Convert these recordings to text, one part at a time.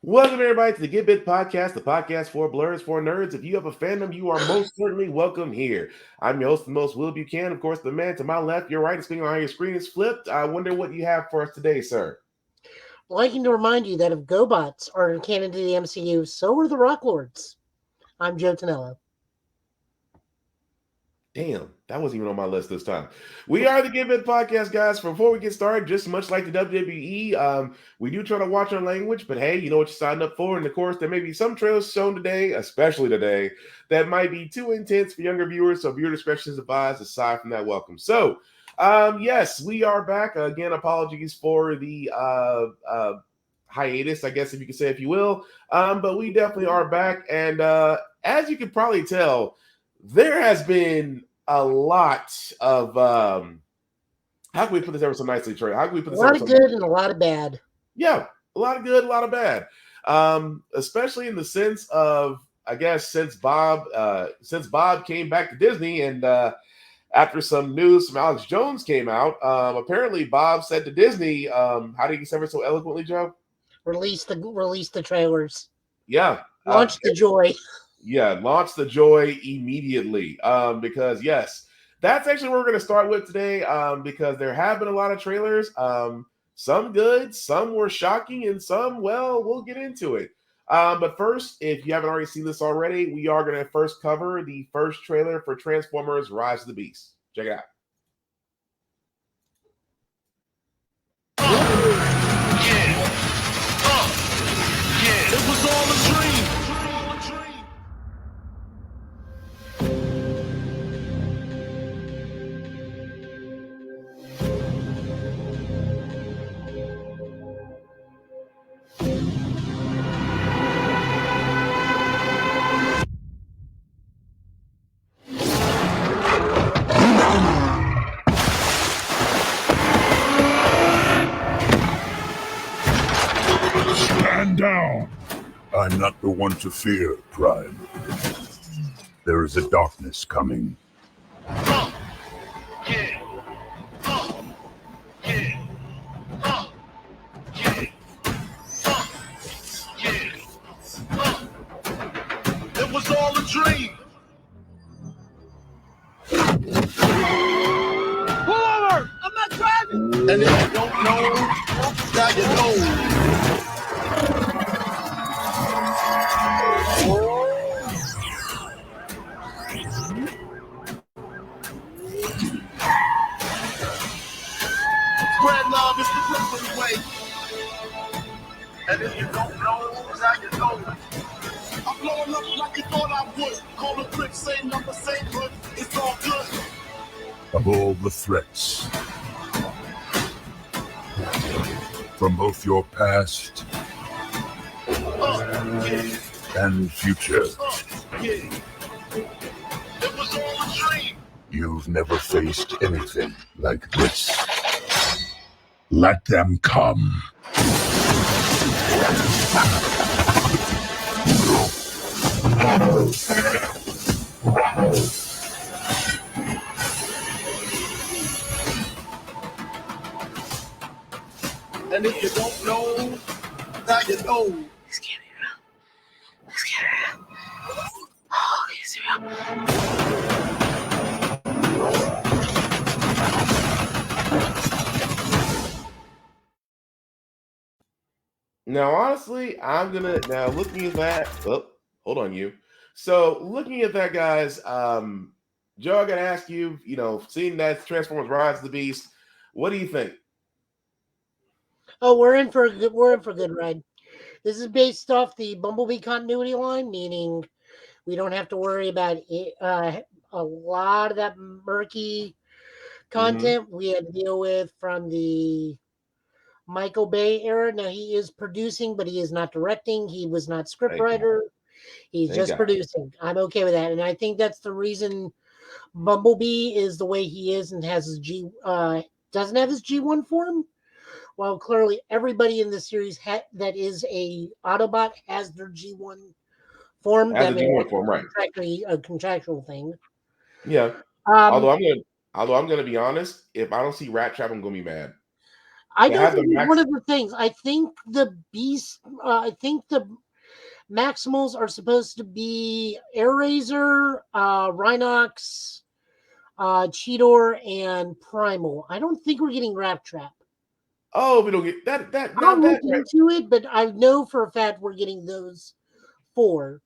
Welcome, everybody, to the Get Bit Podcast, the podcast for blurs, for nerds. If you have a fandom, you are most certainly welcome here. I'm your host, the most Will Buchanan. Of course, the man to my left, your right, speaking on how your screen is flipped. I wonder what you have for us today, sir. Liking to remind you that if GoBots are canon to the MCU, so are the Rock Lords. I'm Joe Tonello. Damn, that wasn't even on my list this time. We are the Give It Podcast, guys. Before we get started, just much like the WWE, we do try to watch our language, but hey, you know what you signed up for. And of course, there may be some trailers shown today, especially today, that might be too intense for younger viewers. So viewer discretion is advised. Aside from that, welcome. So, yes, we are back again. Apologies for the hiatus, I guess, if you could say, if you will. But we definitely are back, and as you can probably tell, there has been a lot of how can we put this ever so nicely, Trey? How can we put A this lot ever of so good nicely? and a lot of bad. Yeah, a lot of good, a lot of bad. Especially in the sense of, I guess, since Bob came back to Disney, and after some news from Alex Jones came out, apparently Bob said to Disney, how did he say it so eloquently, Joe? Release the trailers. Yeah, Launch the joy. yeah, launch the joy immediately. Because yes, that's actually what we're going to start with today. Because there have been a lot of trailers. Some good, some were shocking, and some, well, we'll get into it. But first, if you haven't already seen this already, we are going to first cover the first trailer for Transformers: Rise of the Beast. Check it out. It was all a dream. Stand down! I'm not the one to fear, Prime. There is a darkness coming. It was all a dream. Pull over! I'm not driving! And if you don't know, now you know. Spread love is the Brooklyn way. And if you don't know, now you know. I'm blowing up like you thought I would. Call the clip, same number, same hood. It's all good. Of all the threats, from both your past Yeah, and future, yeah. It was all a dream. you've never faced anything like this. Let them come. And if you don't know, now you know. Let's get it out. Let's get it out. Oh, let's get it out. Now, honestly, I'm gonna now looking at that. Oh, hold on, you. So looking at that, guys, Joe, I gotta ask you. Seeing that Transformers: Rise of the Beast, what do you think? Oh, we're in for a good ride. This is based off the Bumblebee continuity line, meaning we don't have to worry about a lot of that murky content we had to deal with from the Michael Bay era. Now he is producing, but he is not directing. He was not Thank God. scriptwriter. He's Thank just God. producing. I'm okay with that, and I think that's the reason Bumblebee is the way he is and has his doesn't have his G1 form. While clearly everybody in the series that is a Autobot has their G1 form. As a That may G1 be form, right? a contractual thing. Yeah. Um, Although I'm gonna be honest, if I don't see Rat Trap, I'm gonna be mad. I They don't have the think it's max. one of the things. I think the beast. I think the Maximals are supposed to be Air Razor, Rhinox, Cheetor, and Primal. I don't think we're getting Rat Trap. Oh, we don't get that. Now I'll look that into it, but I know for a fact we're getting those 4.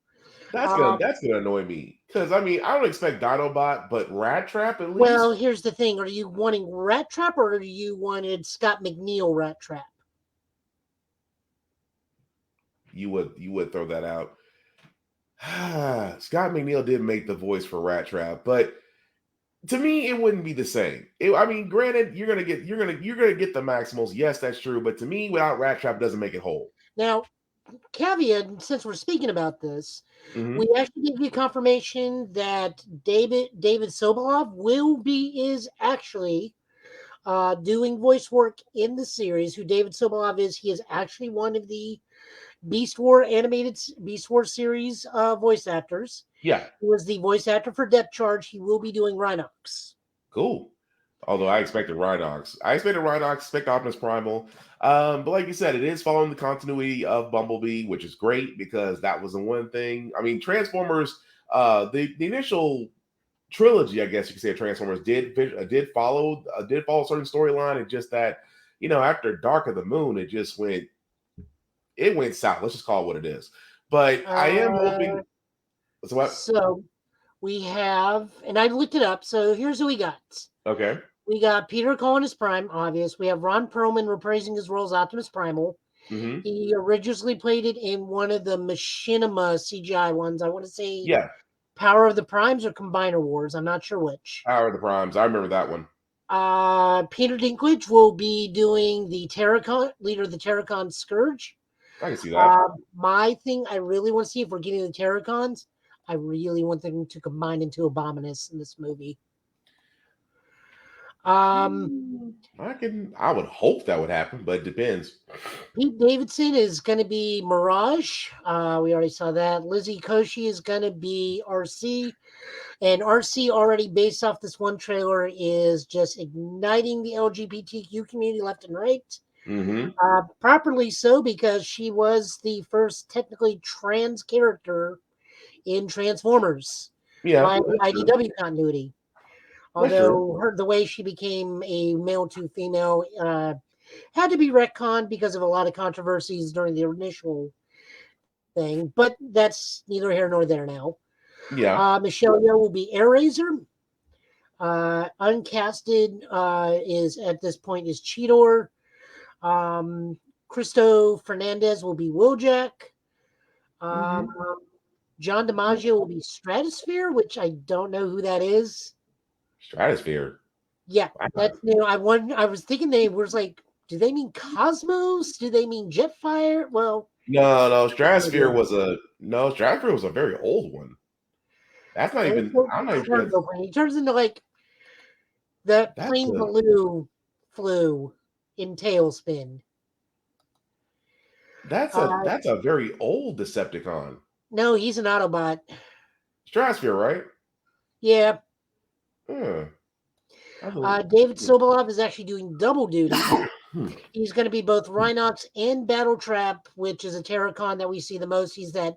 that's gonna annoy me because I mean I don't expect Dinobot, but Rat Trap at Well, least here's the thing: are you wanting Rat Trap, or do you wanted Scott McNeil Rat Trap? you would throw that out. Scott McNeil did make the voice for Rat Trap, but to me it wouldn't be the same. I mean, granted, you're gonna get the Maximals. Yes, that's true, but to me, without Rat Trap, doesn't make it whole. Now, caveat: since we're speaking about this, Mm-hmm. we actually give you confirmation that David Sobolov is actually doing voice work in the series. Who David Sobolov is? He is actually one of the Beast War series voice actors. Yeah, He was the voice actor for Depth Charge. He will be doing Rhinox. cool. Although I expected Rhinox. Expect Optimus Primal. But like you said, it is following the continuity of Bumblebee, which is great because that was the one thing. I mean, Transformers, the initial trilogy, I guess you could say, of Transformers did follow a certain storyline. It's just that, after Dark of the Moon, it went south. Let's just call it what it is. But I am Uh, hoping. So what? so we have, and I looked it up. So here's who we got. Okay. We got Peter Cullen as Prime, obvious. We have Ron Perlman reprising his role as Optimus Primal. Mm-hmm. He originally played it in one of the Machinima CGI ones. I want to say Yeah. Power of the Primes or Combiner Wars. I'm not sure which. Power of the Primes. I remember that one. Peter Dinklage will be doing the Terracon, leader of the Terracon Scourge. I can see that. My thing, I really want to see if we're getting the Terracons. I really want them to combine into Abominus in this movie. I would hope that would happen, but it depends. Pete Davidson is going to be Mirage. We already saw that. Lizzie Koshy is going to be RC. And RC, already based off this one trailer, is just igniting the LGBTQ community left and right. Mm-hmm. Properly so, because she was the first technically trans character in Transformers Yeah, by that's true. IDW continuity. That's true. Although the way she became a male to female had to be retconned because of a lot of controversies during the initial thing, but that's neither here nor there now. Yeah. Michelle Yeoh will be Air Razor. Uncasted is at this point is Cheetor. Cristo Fernandez will be Wheeljack. John DiMaggio will be Stratosphere, which I don't know who that is. Stratosphere. Yeah, Wow. that's new. I was thinking they was like, do they mean Cosmos? Do they mean Jetfire? Well, No. Stratosphere was a very old one. That's not even. I'm not even sure. he turns into like that That's plain a blue flew in Tailspin. that's a very old Decepticon. No, he's an Autobot. Stratosphere, right? Yeah. Hmm. David Sobolov is actually doing double duty. Hmm. He's going to be both Rhinox and Battle Trap, which is a Terracon that we see the most. He's that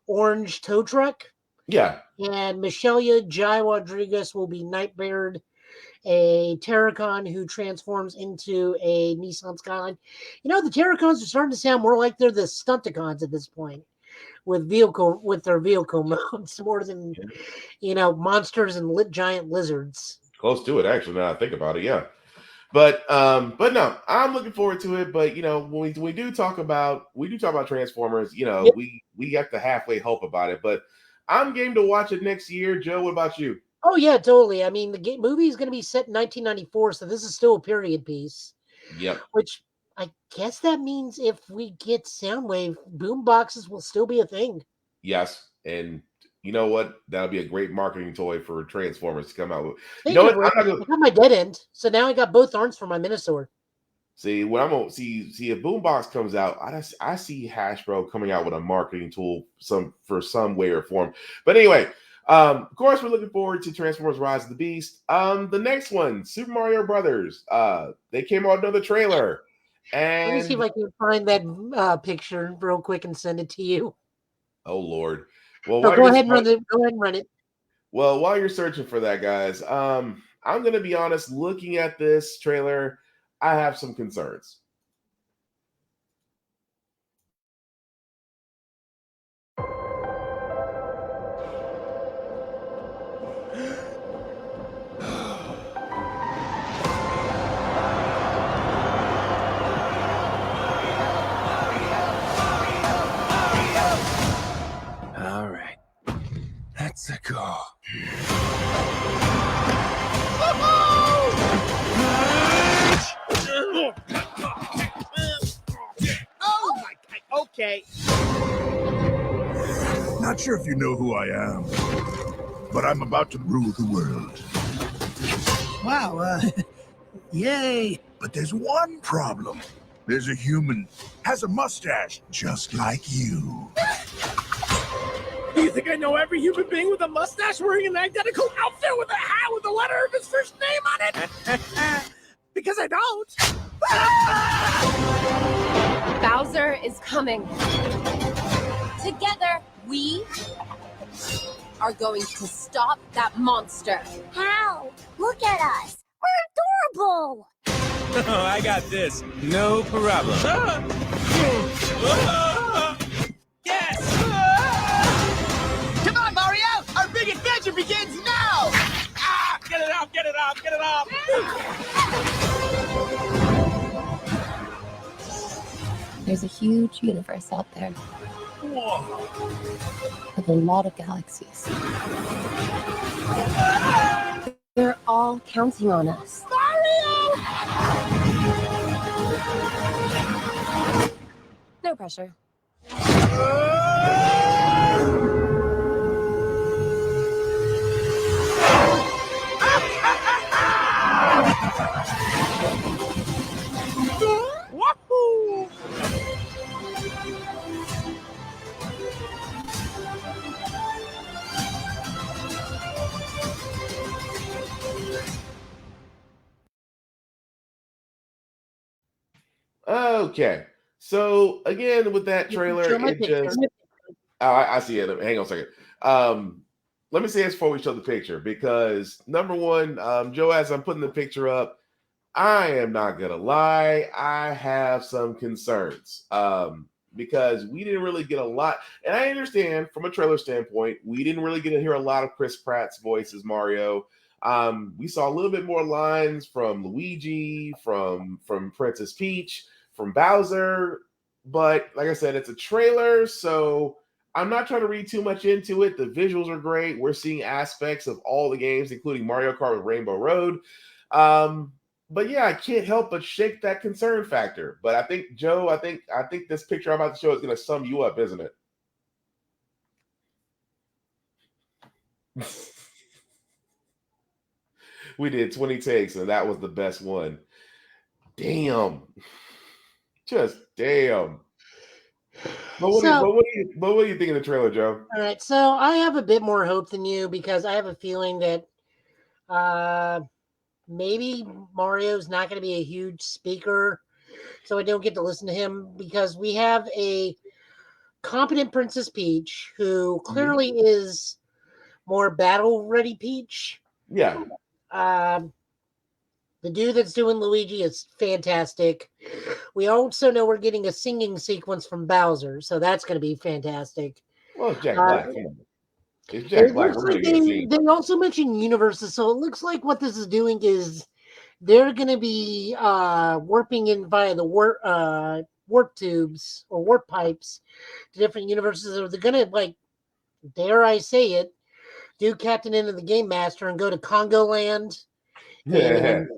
orange tow truck. Yeah. And Michelle Jai Rodriguez will be Nightbird, a Terracon who transforms into a Nissan Skyline. You know, the Terracons are starting to sound more like they're the Stunticons at this point, with their vehicle modes more than monsters and giant lizards. Close to it, actually. Now I think about it, yeah. But no, I'm looking forward to it. But when we do talk about Transformers, Yep. we got the halfway hope about it. But I'm game to watch it next year. Joe, what about you? Oh yeah, totally. I mean, the movie is going to be set in 1994, so this is still a period piece. Yep. Which I guess that means if we get Soundwave, boom boxes will still be a thing. Yes, and you know what? That'll be a great marketing toy for Transformers to come out with. Speaking of What? which, I got my dead end, so now I got both arms for my Minosaur. See, what I'm gonna see if Boombox comes out, I see Hasbro coming out with a marketing tool for some way or form. But anyway, Of course, we're looking forward to Transformers: Rise of the Beast. The next one, Super Mario Brothers. They came out with another trailer, Let me see if and I can find that picture real quick and send it to you. oh Lord. Well, Oh, while go you're ahead and run it. Go ahead and run it. well, while you're searching for that, guys, I'm gonna be honest. Looking at this trailer, I have some concerns. All right. Let's go. Oh my God. Okay. Not sure if you know who I am, but I'm about to rule the world. Wow. Yay. But there's one problem. There's a human, has a mustache, just like you. Do you think I know every human being with a mustache wearing an identical outfit with a hat with the letter of his first name on it? Because I don't. Bowser is coming. Together, we are going to stop that monster. How? Look at us. We're adorable. Oh, I got this. No problem. Yes! Come on, Mario! Our big adventure begins now! Get it off! Get it off! Get it off! There's a huge universe out there. With a lot of galaxies. They're all counting on us. Mario! No pressure. Wahoo! Okay, so again with that trailer, Show my it picture. just I see it. Hang on a second. Let me say this before we show the picture because number one, Joe, as I'm putting the picture up, I am not gonna lie, I have some concerns. Because we didn't really get a lot, and I understand from a trailer standpoint, we didn't really get to hear a lot of Chris Pratt's voice as Mario. We saw a little bit more lines from Luigi, from Princess Peach, from Bowser, but like I said, it's a trailer, so I'm not trying to read too much into it. The visuals are great. We're seeing aspects of all the games, including Mario Kart with Rainbow Road. But yeah, I can't help but shake that concern factor. But I think, Joe, I think this picture I'm about to show is going to sum you up, isn't it? We did 20 takes, and that was the best one. Damn. Just damn. But what, do you think of the trailer, Joe? All right, so I have a bit more hope than you because I have a feeling that maybe Mario's not going to be a huge speaker, so I don't get to listen to him because we have a competent Princess Peach who clearly is more battle ready Peach. Yeah. The dude that's doing Luigi is fantastic. We also know we're getting a singing sequence from Bowser, so that's going to be fantastic. Well, it's Jack Black. Come on. It's It Jack Black. looks We're like going to get a scene. they also mentioned universes, so it looks like what this is doing is they're going to be warping in via the warp tubes or warp pipes to different universes. Or they're going to, like, dare I say it, do Captain Into the Game Master and go to Congo Land. And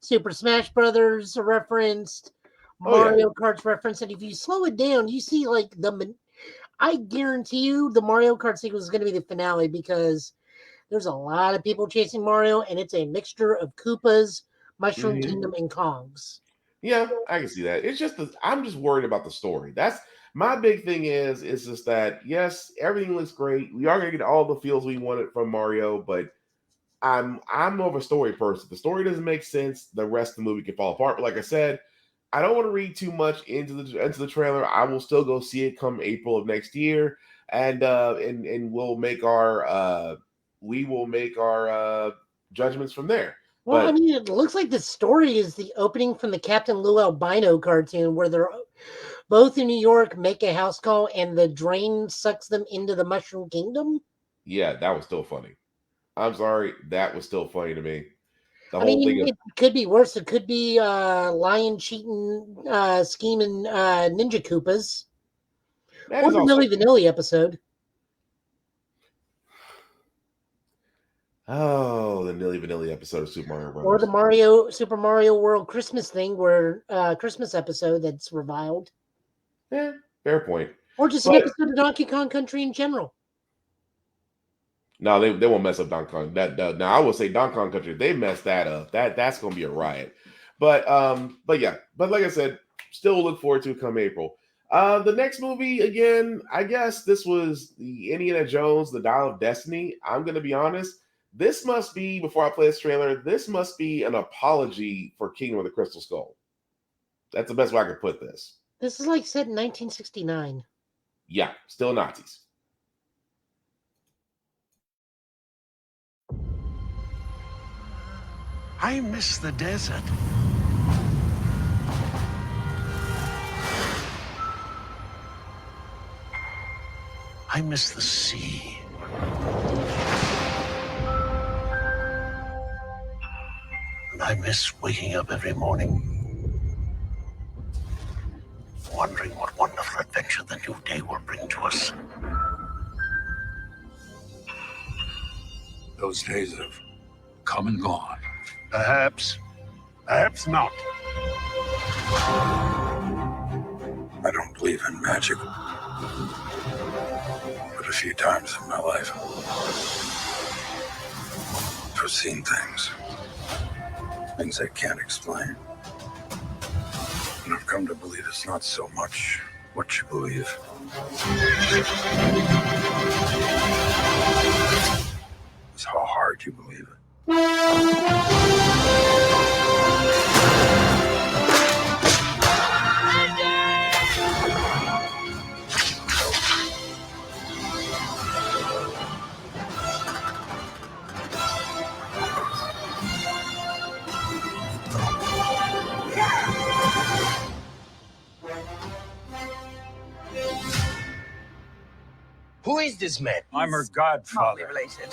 Super Smash Brothers are referenced. Mario Kart's referenced. And if you slow it down, you see, like, I guarantee you the Mario Kart sequence is going to be the finale because there's a lot of people chasing Mario, and it's a mixture of Koopas, Mushroom Kingdom, and Kongs. Yeah, I can see that. It's just I'm just worried about the story. My big thing is just that yes, everything looks great. We are gonna get all the feels we wanted from Mario, but I'm more of a story person. The story doesn't make sense. The rest of the movie can fall apart. But like I said, I don't want to read too much into the trailer. I will still go see it come April of next year, and we will make our judgments from there. Well, I But mean, it looks like the story is the opening from the Captain Lou Albino cartoon where they're both in New York, make a house call, and the drain sucks them into the Mushroom Kingdom. yeah, that was still funny. I'm sorry, that was still funny to me. The I whole thing mean, of it could be worse. It could be lion cheating, scheming Ninja Koopas, that or is the also Milli Vanilli episode, the Nilly Vanilli episode of Super Mario or the Brothers. Super Mario World Christmas thing, where Christmas episode that's reviled, Yeah, fair point. or just an But episode of Donkey Kong Country in general. no, they won't mess up Donkey Kong. Now I will say Donkey Kong Country, if they mess that up, that's gonna be a riot. But yeah, but like I said, still look forward to it come April. The next movie again, I guess this was the Indiana Jones, the Dial of Destiny. I'm gonna be honest. This must be before I play this trailer. This must be an apology for Kingdom of the Crystal Skull. That's the best way I could put this. This is like set in 1969. Yeah, still Nazis. I miss the desert. I miss the sea. And I miss waking up every morning, wondering what wonderful adventure the new day will bring to us. Those days have come and gone. Perhaps, perhaps not. I don't believe in magic. But a few times in my life, I've seen things I can't explain. And I've come to believe it's not so much what you believe. It's how hard you believe it. Who is this man? I'm her godfather. Related.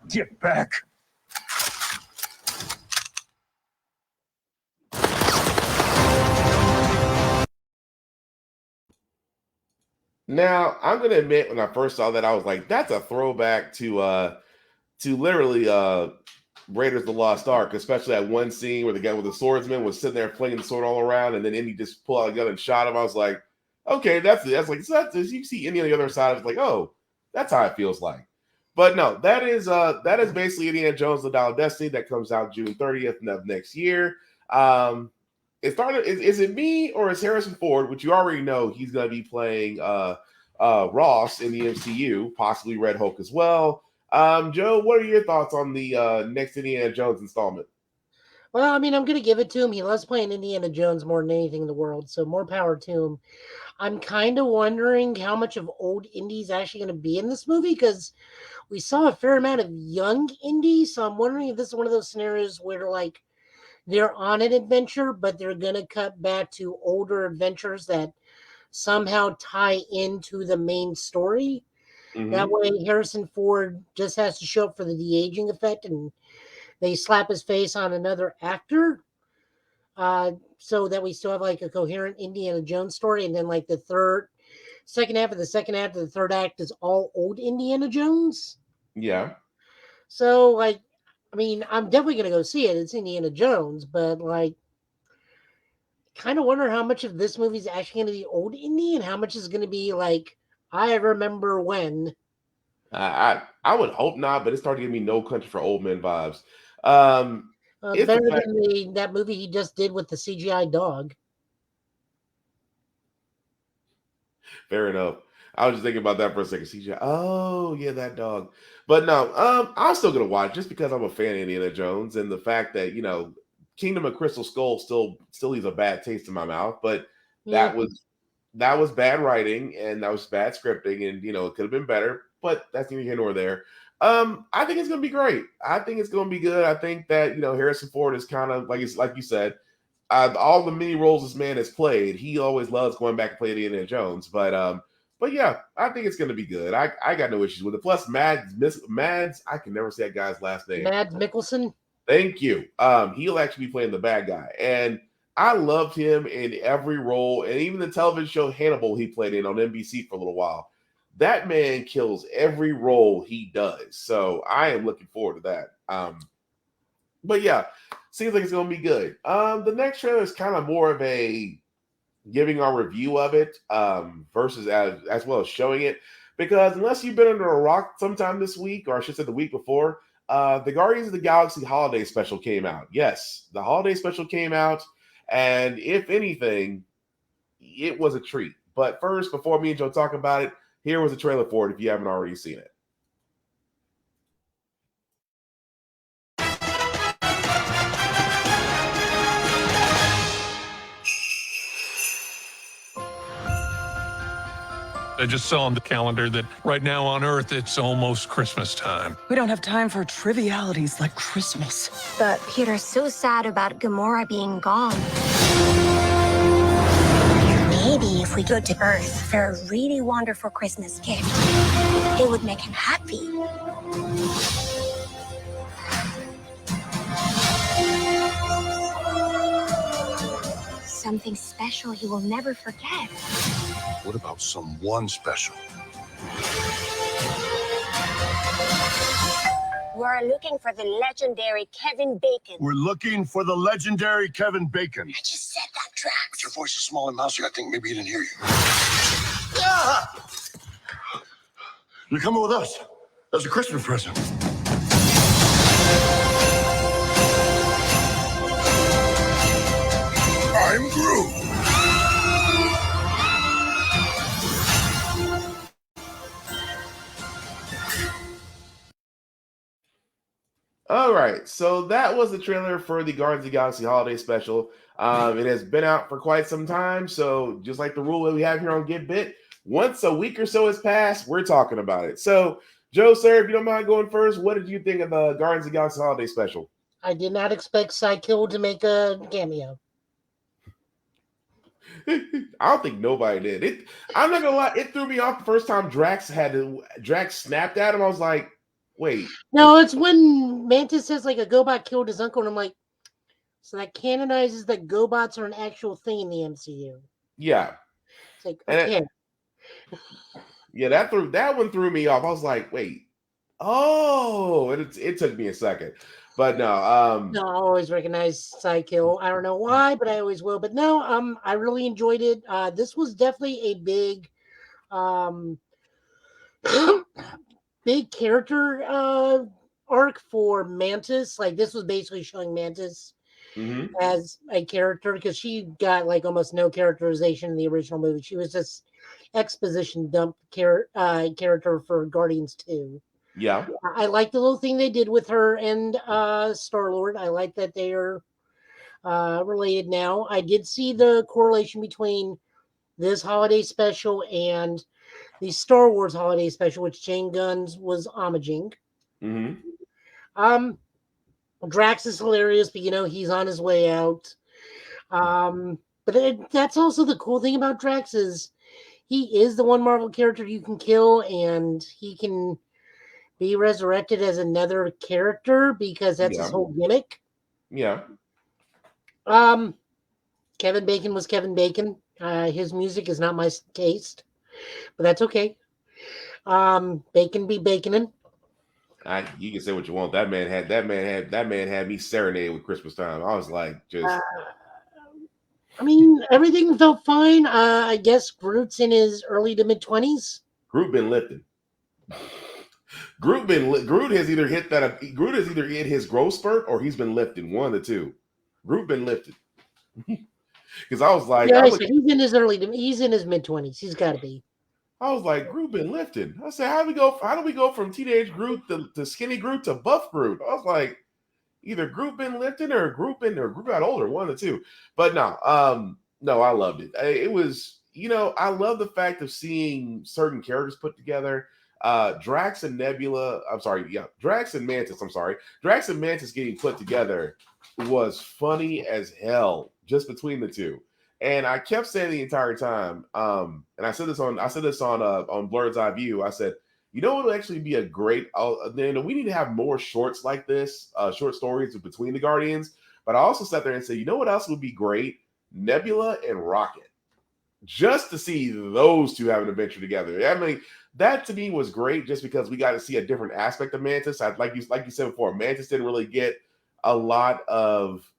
Get back. Now, I'm gonna admit when I first saw that, I was like, that's a throwback to literally Raiders of the Lost Ark, especially that one scene where the guy with the swordsman was sitting there flinging the sword all around, and then Indy just pulled out a gun and shot him. I was like, okay, that's like so that's you see Indy on the other side, it's like, oh, that's how it feels like. But no, that is basically Indiana Jones, the Dial of Destiny, that comes out June 30th of next year. It started. Is it me or is Harrison Ford, which you already know he's going to be playing Ross in the MCU, possibly Red Hulk as well. Joe, what are your thoughts on the next Indiana Jones installment? Well, I mean, I'm going to give it to him. He loves playing Indiana Jones more than anything in the world, so more power to him. I'm kind of wondering how much of old Indy's actually going to be in this movie, because we saw a fair amount of young Indy, so I'm wondering if this is one of those scenarios where, like, they're on an adventure, but they're going to cut back to older adventures that somehow tie into the main story. Mm-hmm. That way, Harrison Ford just has to show up for the de-aging effect, and they slap his face on another actor, so that we still have like a coherent Indiana Jones story. And then like the second half of the third act is all old Indiana Jones. Yeah. So like, I mean, I'm definitely going to go see it. It's Indiana Jones, but like, kind of wonder how much of this movie is actually going to be old Indy and how much is going to be like, I remember when. I would hope not, but it's starting to give me No Country for Old Men vibes. It's the Better fact. than that movie he just did with the CGI dog. Fair enough. I was just thinking about that for a second. CGI. Oh yeah, that dog. But no, I'm still gonna watch just because I'm a fan of Indiana Jones and the fact that Kingdom of Crystal Skull still leaves a bad taste in my mouth. But Yeah. that was bad writing and that was bad scripting, and it could have been better. But that's neither here nor there. I think it's gonna be great. I think it's gonna be good. I think that Harrison Ford is kind of like you said. All the many roles this man has played, he always loves going back and playing Indiana Jones. But yeah, I think it's going to be good. I got no issues with it. Plus, Mads, I can never say that guy's last name. Mads Mikkelsen. Thank you. He'll actually be playing the bad guy, and I loved him in every role, and even the television show Hannibal he played in on NBC for a little while. That man kills every role he does, so I am looking forward to that. But yeah, seems like it's going to be good. The next trailer is kind of more of a giving our review of it versus as well as showing it. Because unless you've been under a rock sometime this week, or I should say the week before, the Guardians of the Galaxy holiday special came out. Yes, the holiday special came out. And if anything, it was a treat. But first, before me and Joe talk about it, here was a trailer for it if you haven't already seen it. I just saw on the calendar that right now on Earth it's almost Christmas time. We don't have time for trivialities like Christmas. But Peter's so sad about Gamora being gone. Maybe if we go to Earth for a really wonderful Christmas gift, it would make him happy. Something special he will never forget. What about someone special? We're looking for the legendary Kevin Bacon. We're looking for the legendary Kevin Bacon. I just said that, Drax. Your voice is small and mousy. I think maybe he didn't hear you. You're coming with us as a Christmas present. I'm Groot. All right, so that was the trailer for the Guardians of the Galaxy Holiday Special. It has been out for quite some time, so just like the rule that we have here on Get Bit, once a week or so has passed, we're talking about it. So, Joe, sir, if you don't mind going first, what did you think of the Guardians of the Galaxy Holiday Special? I did not expect Psykill to make a cameo. I don't think nobody did. I'm not gonna lie, it threw me off the first time Drax snapped at him. I was like, wait. No, it's when Mantis says like a GoBot killed his uncle, and I'm like, so that canonizes that GoBots are an actual thing in the MCU. Yeah. It's like, okay. Yeah, that one threw me off. I was like, wait. Oh, it took me a second. But no, no, I always recognize Psykill. I don't know why, but I always will. But no, I really enjoyed it. This was definitely a big big character arc for Mantis. Like, this was basically showing Mantis as a character, because she got like almost no characterization in the original movie. She was just exposition dump character for Guardians 2. Yeah. I like the little thing they did with her and Star-Lord. I like that they are related now. I did see the correlation between this holiday special and the Star Wars holiday special, which Jane Guns was homaging. Drax is hilarious, but he's on his way out. But that's also the cool thing about Drax, is he is the one Marvel character you can kill, and he can be resurrected as another character because that's his whole gimmick. Yeah. Kevin Bacon was Kevin Bacon. His music is not my taste, but that's okay. Bacon be baconin'. You can say what you want. That man had me serenaded with Christmas time. I was like, just. I mean, everything felt fine. I guess Groot's in his early to mid 20s. Groot been lifting. Groot has either hit that. Groot has either hit his growth spurt or he's been lifted. One of the two. Groot been lifted. Because I was like, Yeah, he's in his he's in his mid-20s. He's got to be. I was like, Groot been lifted. I said, how do we go from teenage Groot to skinny Groot to buff Groot? I was like, either Groot been lifted or Groot got older, one of the two. But no, I loved it. It was, I love the fact of seeing certain characters put together. Drax and Nebula, Drax and Mantis, Drax and Mantis getting put together was funny as hell just between the two. And I kept saying the entire time, and I said this on Blurred's Eye View. I said, what would actually be a great, we need to have more shorts like this, short stories between the Guardians. But I also sat there and said, what else would be great? Nebula and Rocket. Just to see those two have an adventure together. I mean, that to me was great just because we got to see a different aspect of Mantis. Like you said before, Mantis didn't really get a lot of,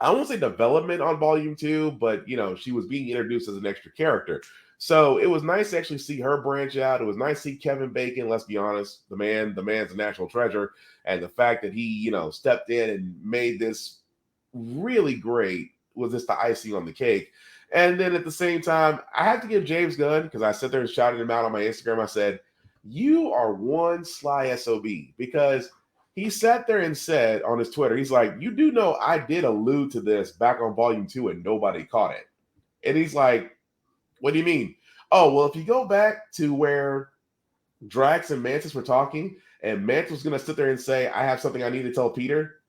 I won't say development on Volume 2, but, she was being introduced as an extra character. So it was nice to actually see her branch out. It was nice to see Kevin Bacon, let's be honest, the man's a national treasure. And the fact that he, stepped in and made this really great was just the icing on the cake. And then at the same time, I have to give James Gunn, because I sat there and shouted him out on my Instagram. I said, you are one sly SOB, because he sat there and said on his Twitter, he's like, you do know I did allude to this back on Volume 2 and nobody caught it. And he's like, what do you mean? Oh, well, if you go back to where Drax and Mantis were talking, and Mantis was going to sit there and say, I have something I need to tell Peter,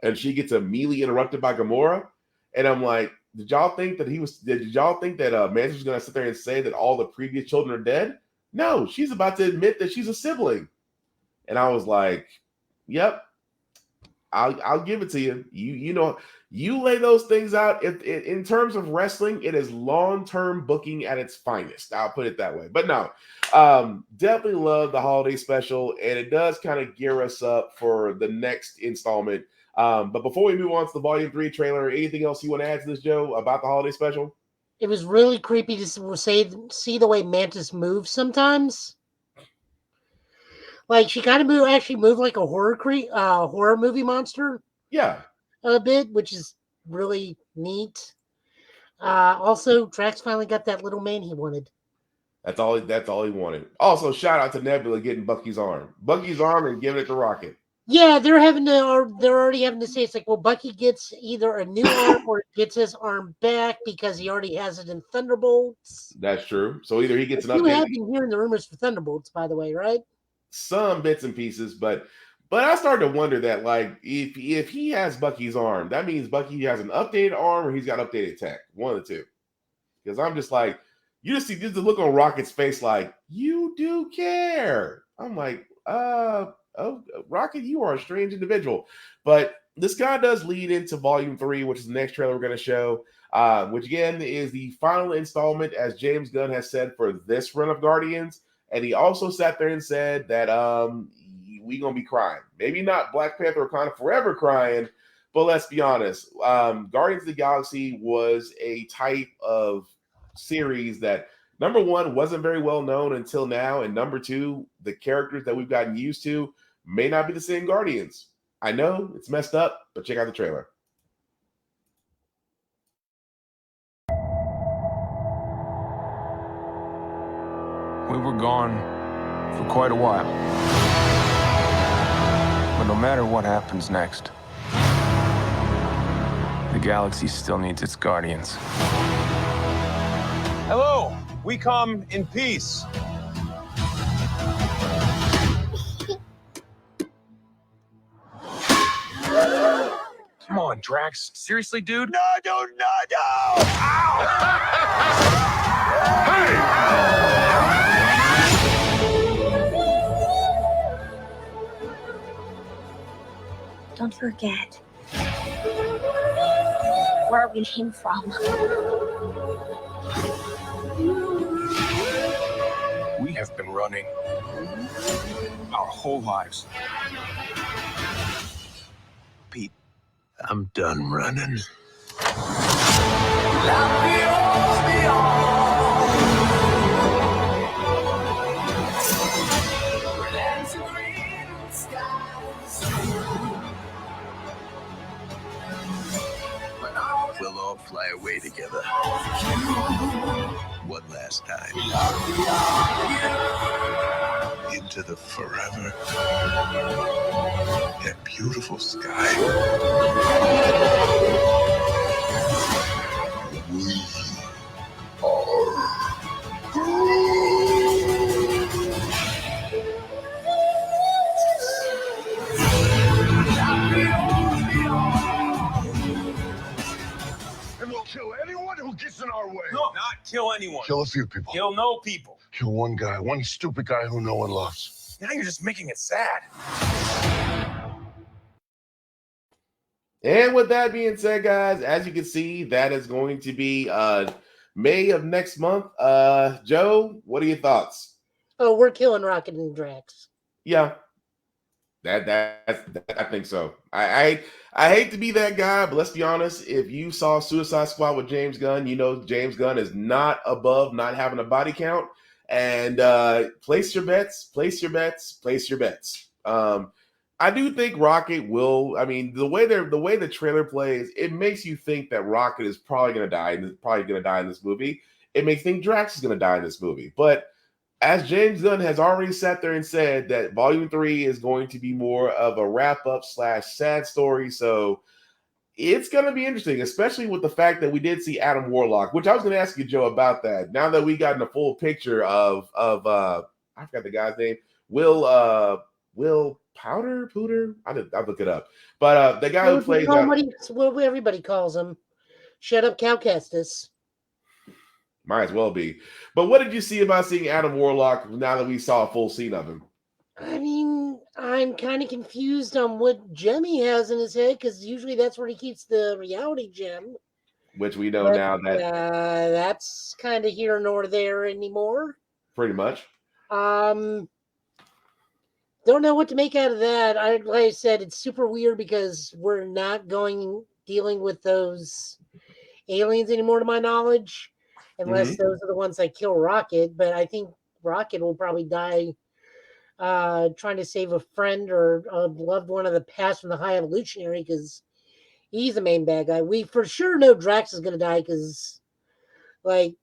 and she gets immediately interrupted by Gamora. And I'm like, did y'all think that Mantis was going to sit there and say that all the previous children are dead? No, she's about to admit that she's a sibling. And I was like, yep, I'll give it to you. You lay those things out. In terms of wrestling, it is long-term booking at its finest. I'll put it that way. But no, definitely love the holiday special, and it does kind of gear us up for the next installment. But before we move on to the Volume 3 trailer, anything else you want to add to this, Joe, about the holiday special? It was really creepy to see the way Mantis moves sometimes. Like, she kind of moved like a horror movie monster. Yeah. A bit, which is really neat. Also, Drax finally got that little man he wanted. That's all he wanted. Also, shout out to Nebula getting Bucky's arm and giving it to Rocket. Yeah, they're already having to say, it's like, well, Bucky gets either a new arm or gets his arm back because he already has it in Thunderbolts. That's true. So either he gets an update. You have been hearing the rumors for Thunderbolts, by the way, right? Some bits and pieces, but I started to wonder that, like, if he has Bucky's arm, that means Bucky has an updated arm or he's got updated tech. One of the two. Because I'm just like, you just see the look on Rocket's face, like, you do care. I'm like, oh, Rocket, you are a strange individual. But this kind of does lead into Volume 3, which is the next trailer we're going to show, which again is the final installment, as James Gunn has said, for this run of Guardians. And he also sat there and said that we gonna be crying. Maybe not Black Panther Wakanda Forever crying, but let's be honest. Guardians of the Galaxy was a type of series that, number one, wasn't very well known until now, and number two, the characters that we've gotten used to may not be the same Guardians. I know it's messed up, but check out the trailer. We were gone for quite a while. But no matter what happens next, the galaxy still needs its guardians. Hello, we come in peace. Come on, Drax. Seriously, dude? No! Ow! Don't forget where we came from. We have been running our whole lives. Pete, I'm done running. together. One last time. Into the forever and beautiful sky. We are And we'll kill anyone who gets in our way. No, not kill anyone. Kill a few people. Kill no people. Kill one guy, one stupid guy who no one loves. Now you're just making it sad. And with that being said, guys, as you can see, that is going to be May of next month. Joe, what are your thoughts? Oh, we're killing Rocket and Drax. Yeah, that I think so. I hate to be that guy, but let's be honest. If you saw Suicide Squad with James Gunn, you know James Gunn is not above not having a body count. And place your bets, place your bets, place your bets. I do think Rocket will. I mean, the way the trailer plays, it makes you think that Rocket is probably going to die. Probably going to die in this movie. It makes you think Drax is going to die in this movie. But as James Gunn has already sat there and said that Volume 3 is going to be more of a wrap up / sad story. So it's going to be interesting, especially with the fact that we did see Adam Warlock, which I was going to ask you, Joe, about that. Now that we gotten a full picture of I forgot the guy's name, Will Pooter. I'll look it up. But the guy who plays what everybody calls him. Shut up, Cowcastus. Might as well be. But what did you see about seeing Adam Warlock now that we saw a full scene of him? I mean, I'm kind of confused on what gem he has in his head, because usually that's where he keeps the reality gem. Which we know now that that's kind of here nor there anymore. Pretty much. Don't know what to make out of that. Like I said, it's super weird because we're not dealing with those aliens anymore, to my knowledge, unless those are the ones that kill Rocket. But I think Rocket will probably die trying to save a friend or a loved one of the past from the High Evolutionary, because he's the main bad guy. We for sure know Drax is going to die because, like,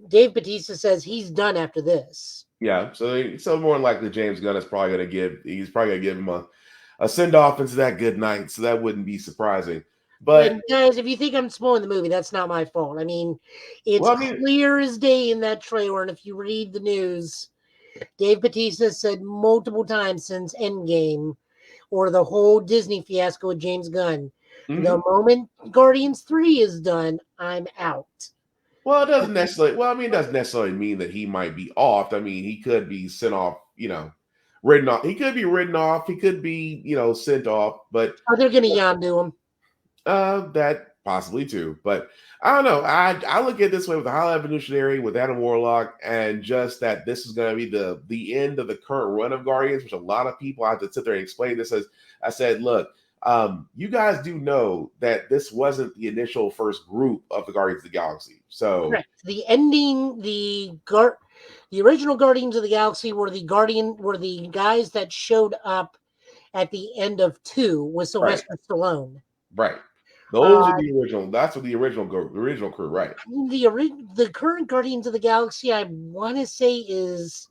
Dave Bautista says he's done after this. Yeah, so more than likely James Gunn is probably going to give him a send off into that good night. So that wouldn't be surprising. But and guys, if you think I'm spoiling the movie, that's not my fault. I mean, it's clear as day in that trailer, and if you read the news, Dave Bautista said multiple times since Endgame or the whole Disney fiasco with James Gunn, the moment Guardians 3 is done, I'm out. Well, it doesn't necessarily mean that he might be off. I mean, he could be sent off, written off. He could be written off. He could be, sent off. But they're going to Yondu him. That possibly too. But I don't know. I look at it this way with the High Evolutionary, with Adam Warlock, and just that this is going to be the end of the current run of Guardians, which a lot of people have to sit there and explain this. As I said, look, you guys do know that this wasn't the initial first group of the Guardians of the Galaxy. So correct. The original Guardians of the Galaxy were the guys that showed up at the end of 2 with Sylvester Stallone. Right. Those are the original. That's what the original crew, right? The current Guardians of the Galaxy, I want to say, is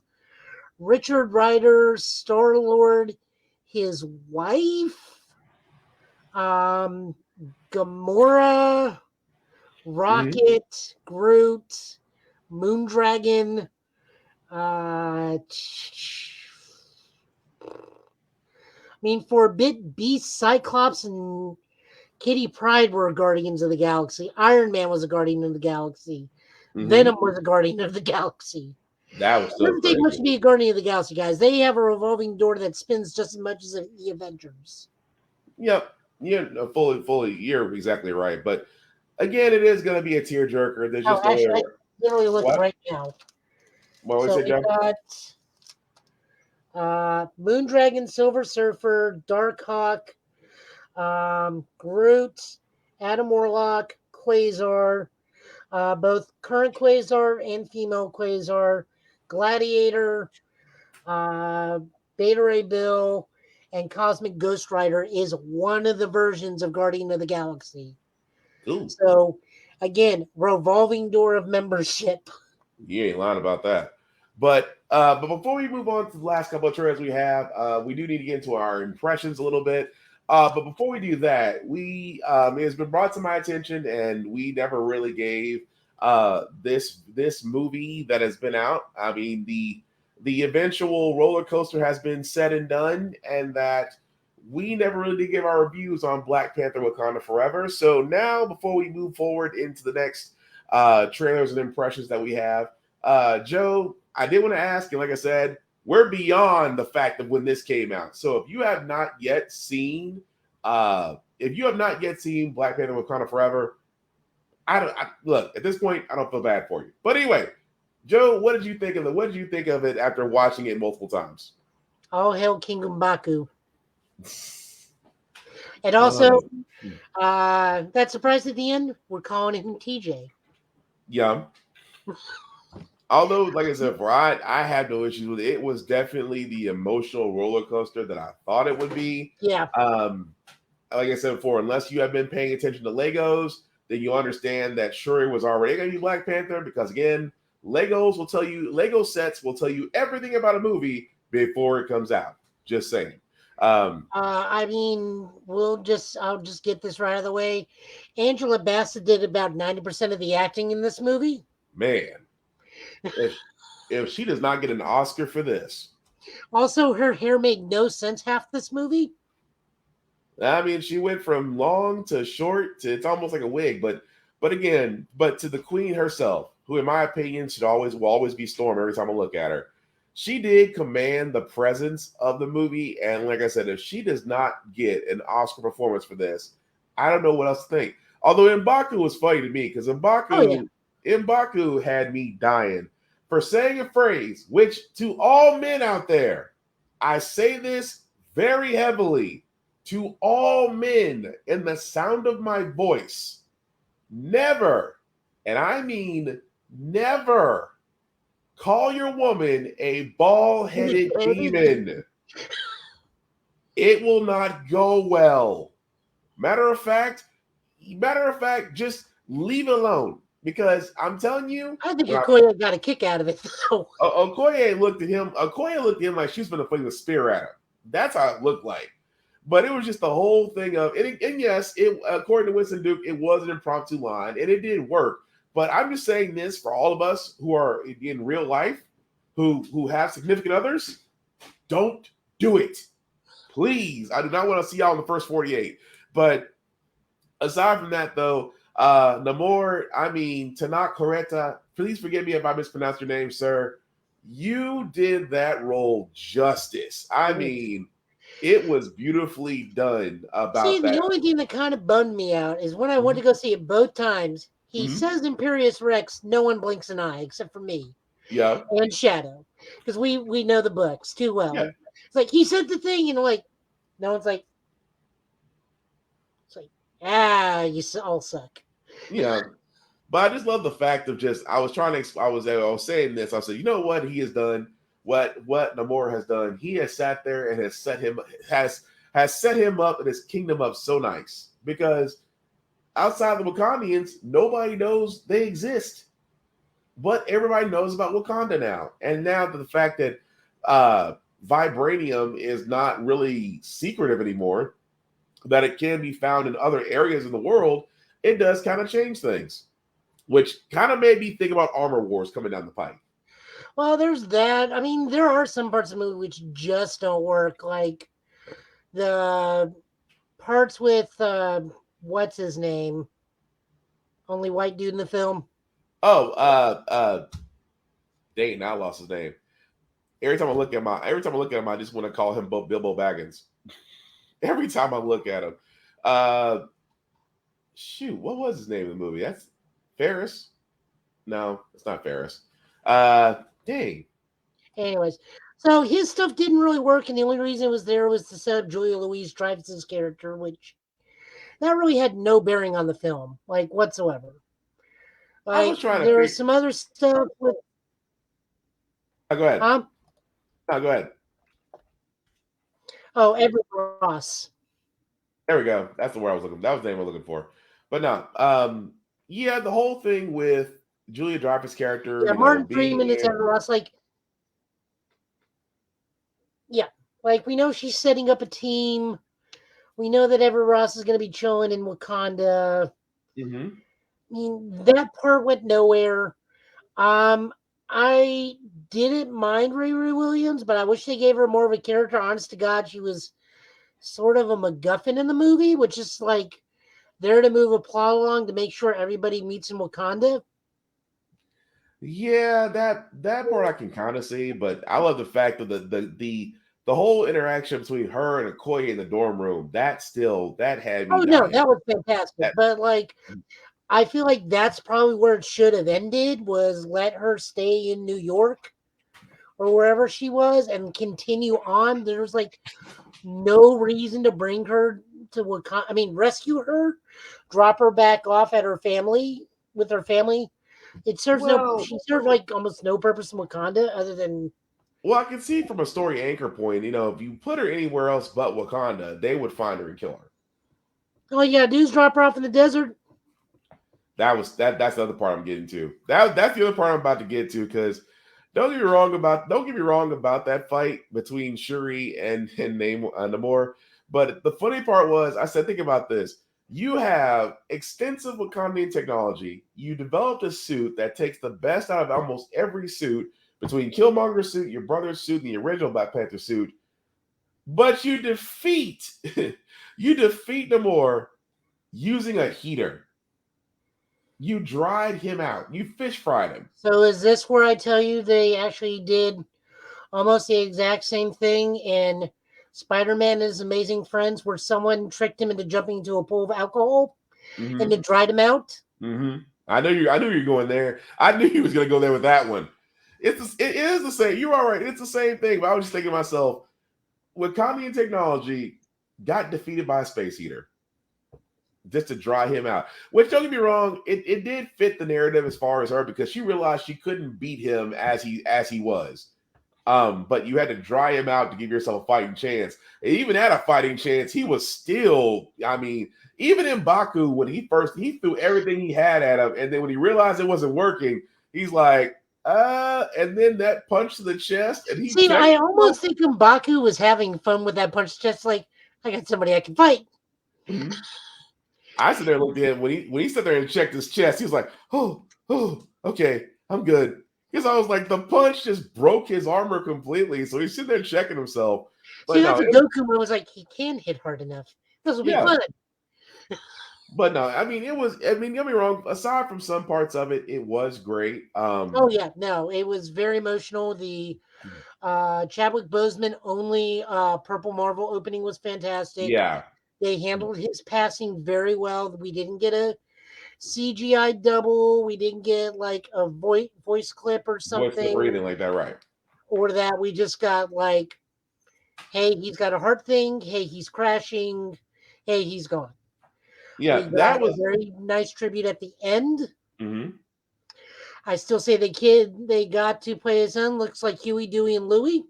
Richard Rider, Star-Lord, his wife, Gamora, Rocket, Groot, Moondragon, for a bit, Beast, Cyclops, and Kitty Pryde were Guardians of the Galaxy. Iron Man was a Guardian of the Galaxy. Venom was a Guardian of the Galaxy. That was so It doesn't take much to be a Guardian of the Galaxy, guys. They have a revolving door that spins just as much as the Avengers. Yep. Yeah, fully. You're exactly right. But again, it is going to be a tearjerker. There's just I'm literally looking right now. What was it, John? Moondragon, Silver Surfer, Darkhawk, Groot, Adam Warlock, Quasar, both current Quasar and female Quasar, Gladiator, Beta Ray Bill, and Cosmic Ghost Rider is one of the versions of Guardian of the Galaxy. Ooh. So Again, revolving door of membership. You ain't lying about that. But before we move on to the last couple of trailers we have, we do need to get into our impressions a little bit. But before we do that, we it has been brought to my attention, and we never really gave this movie that has been out. I mean, the eventual roller coaster has been said and done, and that we never really did give our reviews on Black Panther: Wakanda Forever. So now, before we move forward into the next trailers and impressions that we have, Joe, I did want to ask, and like I said, we're beyond the fact of when this came out. So if you have not yet seen, Black Panther: Wakanda Forever, look at this point, I don't feel bad for you. But anyway, Joe, what did you think of it? What did you think of it after watching it multiple times? All hail King M'Baku. And also, that surprise at the end, we're calling him TJ. Yeah. Although, like I said before, I had no issues with it. It was definitely the emotional roller coaster that I thought it would be. Yeah. Like I said before, unless you have been paying attention to Legos, then you understand that Shuri was already going to be Black Panther, because again, Lego sets will tell you everything about a movie before it comes out. Just saying. I mean, I'll just get this right out of the way. Angela Bassett did about 90% of the acting in this movie. Man, if she does not get an Oscar for this. Also, her hair made no sense half this movie. I mean, she went from long to short to it's almost like a wig, but to the queen herself, who in my opinion will always be Storm every time I look at her. She did command the presence of the movie, and like I said, if she does not get an Oscar performance for this, I don't know what else to think. Although M'Baku was funny to me, because M'Baku had me dying for saying a phrase, which to all men out there, I say this very heavily to all men in the sound of my voice, never, and I mean never, call your woman a bald-headed demon. It will not go well. Matter of fact, just leave it alone. Because I'm telling you, I think Okoye got a kick out of it, though. Okoye looked at him like she was going to fling a spear at him. That's how it looked like. But it was just the whole thing of, and yes, according to Winston Duke, it was an impromptu line, and it did work. But I'm just saying this for all of us who are in real life, who have significant others, don't do it. Please. I do not want to see y'all in the first 48. But aside from that, though, Namor, Tanak Coretta, please forgive me if I mispronounced your name, sir. You did that role justice. I mean, it was beautifully done about that. The only thing that kind of bummed me out is when I went to go see it both times, he says Imperious Rex, no one blinks an eye except for me. Yeah. And Shadow. Because we know the books too well. Yeah. It's like he said the thing, no one's like, it's like, you all suck. Yeah. But I just love the fact of I was saying this. I said, you know what he has done, what Namor has done. He has sat there and has set him up and his kingdom up so nice, because outside the Wakandians, nobody knows they exist, but everybody knows about Wakanda now. And now the fact that vibranium is not really secretive anymore, that it can be found in other areas in the world, it does kind of change things. Which kind of made me think about Armor Wars coming down the pipe. Well, there's that. I mean, there are some parts of the movie which just don't work. Like the parts with what's his name? Only white dude in the film. Oh, dang, I lost his name. Every time I look at him, I just want to call him Bilbo Baggins. Every time I look at him. Shoot, what was his name in the movie? That's Ferris? No, it's not Ferris. Dang. Anyways, so his stuff didn't really work, and the only reason it was there was to set up Julia Louis-Dreyfus's character, which that really had no bearing on the film, whatsoever. I was trying to there was some other stuff with. Go ahead. No, go ahead. Oh, Everett Ross. There we go. That's the word I was looking. That was the name I was looking for. But no. Yeah, the whole thing with Julia Dreyfus' character, Yeah, you know, Martin being Freeman is there. Ever Ross. Like, yeah, like we know she's setting up a team. We know that Ever Ross is going to be chilling in Wakanda. Mm-hmm. I mean, that part went nowhere. I didn't mind Riri Williams, but I wish they gave her more of a character. Honest to God, she was sort of a MacGuffin in the movie, which is like there to move a plot along to make sure everybody meets in Wakanda. Yeah, that part I can kind of see, but I love the fact that the whole interaction between her and Okoye in the dorm room, that had me Oh no, dying. that was fantastic. That But like, I feel like that's probably where it should have ended. Was let her stay in New York or wherever she was and continue on. There's like no reason to bring her to Wakanda. I mean, rescue her, drop her back off at her family with her family. It serves well, she serves like almost no purpose in Wakanda other than. well, I can see from a story anchor point, you know, if you put her anywhere else but Wakanda, they would find her and kill her. All you gotta do is drop her off in the desert. That's the other part I'm getting to. That's the other part I'm about to get to, because don't get me wrong about that fight between Shuri and Namor. But the funny part was, I said, think about this. You have extensive Wakandian technology. You developed a suit that takes the best out of almost every suit between Killmonger's suit, your brother's suit, and the original Black Panther suit. But you defeat Namor using a heater. You dried him out. You fish fried him. So is this where I tell you they actually did almost the exact same thing in Spider-Man and His Amazing Friends, where someone tricked him into jumping into a pool of alcohol and then dried him out? Mm-hmm. I knew you were going there. I knew you was going to go there with that one. It is the same. You're all right. It's the same thing. But I was just thinking to myself, Wakandian technology got defeated by a space heater just to dry him out. Which, don't get me wrong, it did fit the narrative as far as her, because she realized she couldn't beat him as he was. But you had to dry him out to give yourself a fighting chance. And even at a fighting chance, he was still, I mean, even in Baku, when he threw everything he had at him, and then when he realized it wasn't working, he's like, and then that punch to the chest, and he See, checked I himself. almost think M'Baku was having fun with that punch, just like, I got somebody I can fight. Mhm. I sit there and looked at him when he sat there and checked his chest. He was like, oh, okay, I'm good. Because I was like, the punch just broke his armor completely. So he's sitting there checking himself. But See, no, that's a Goku where I was like, he can hit hard enough. This will be yeah. fun. But no, I mean, don't get me wrong. Aside from some parts of it, it was great. Oh yeah, no, it was very emotional. The Chadwick Boseman only Purple Marvel opening was fantastic. Yeah. They handled his passing very well. We didn't get a CGI double. We didn't get like a voice clip or Voice clip or something, anything like that, right? or that we just got like, hey, he's got a heart thing. Hey, he's crashing. Hey, he's gone. Yeah, We got that a was. very nice tribute at the end. Mhm. I still say the kid they got to play his son looks like Huey, Dewey, and Louie.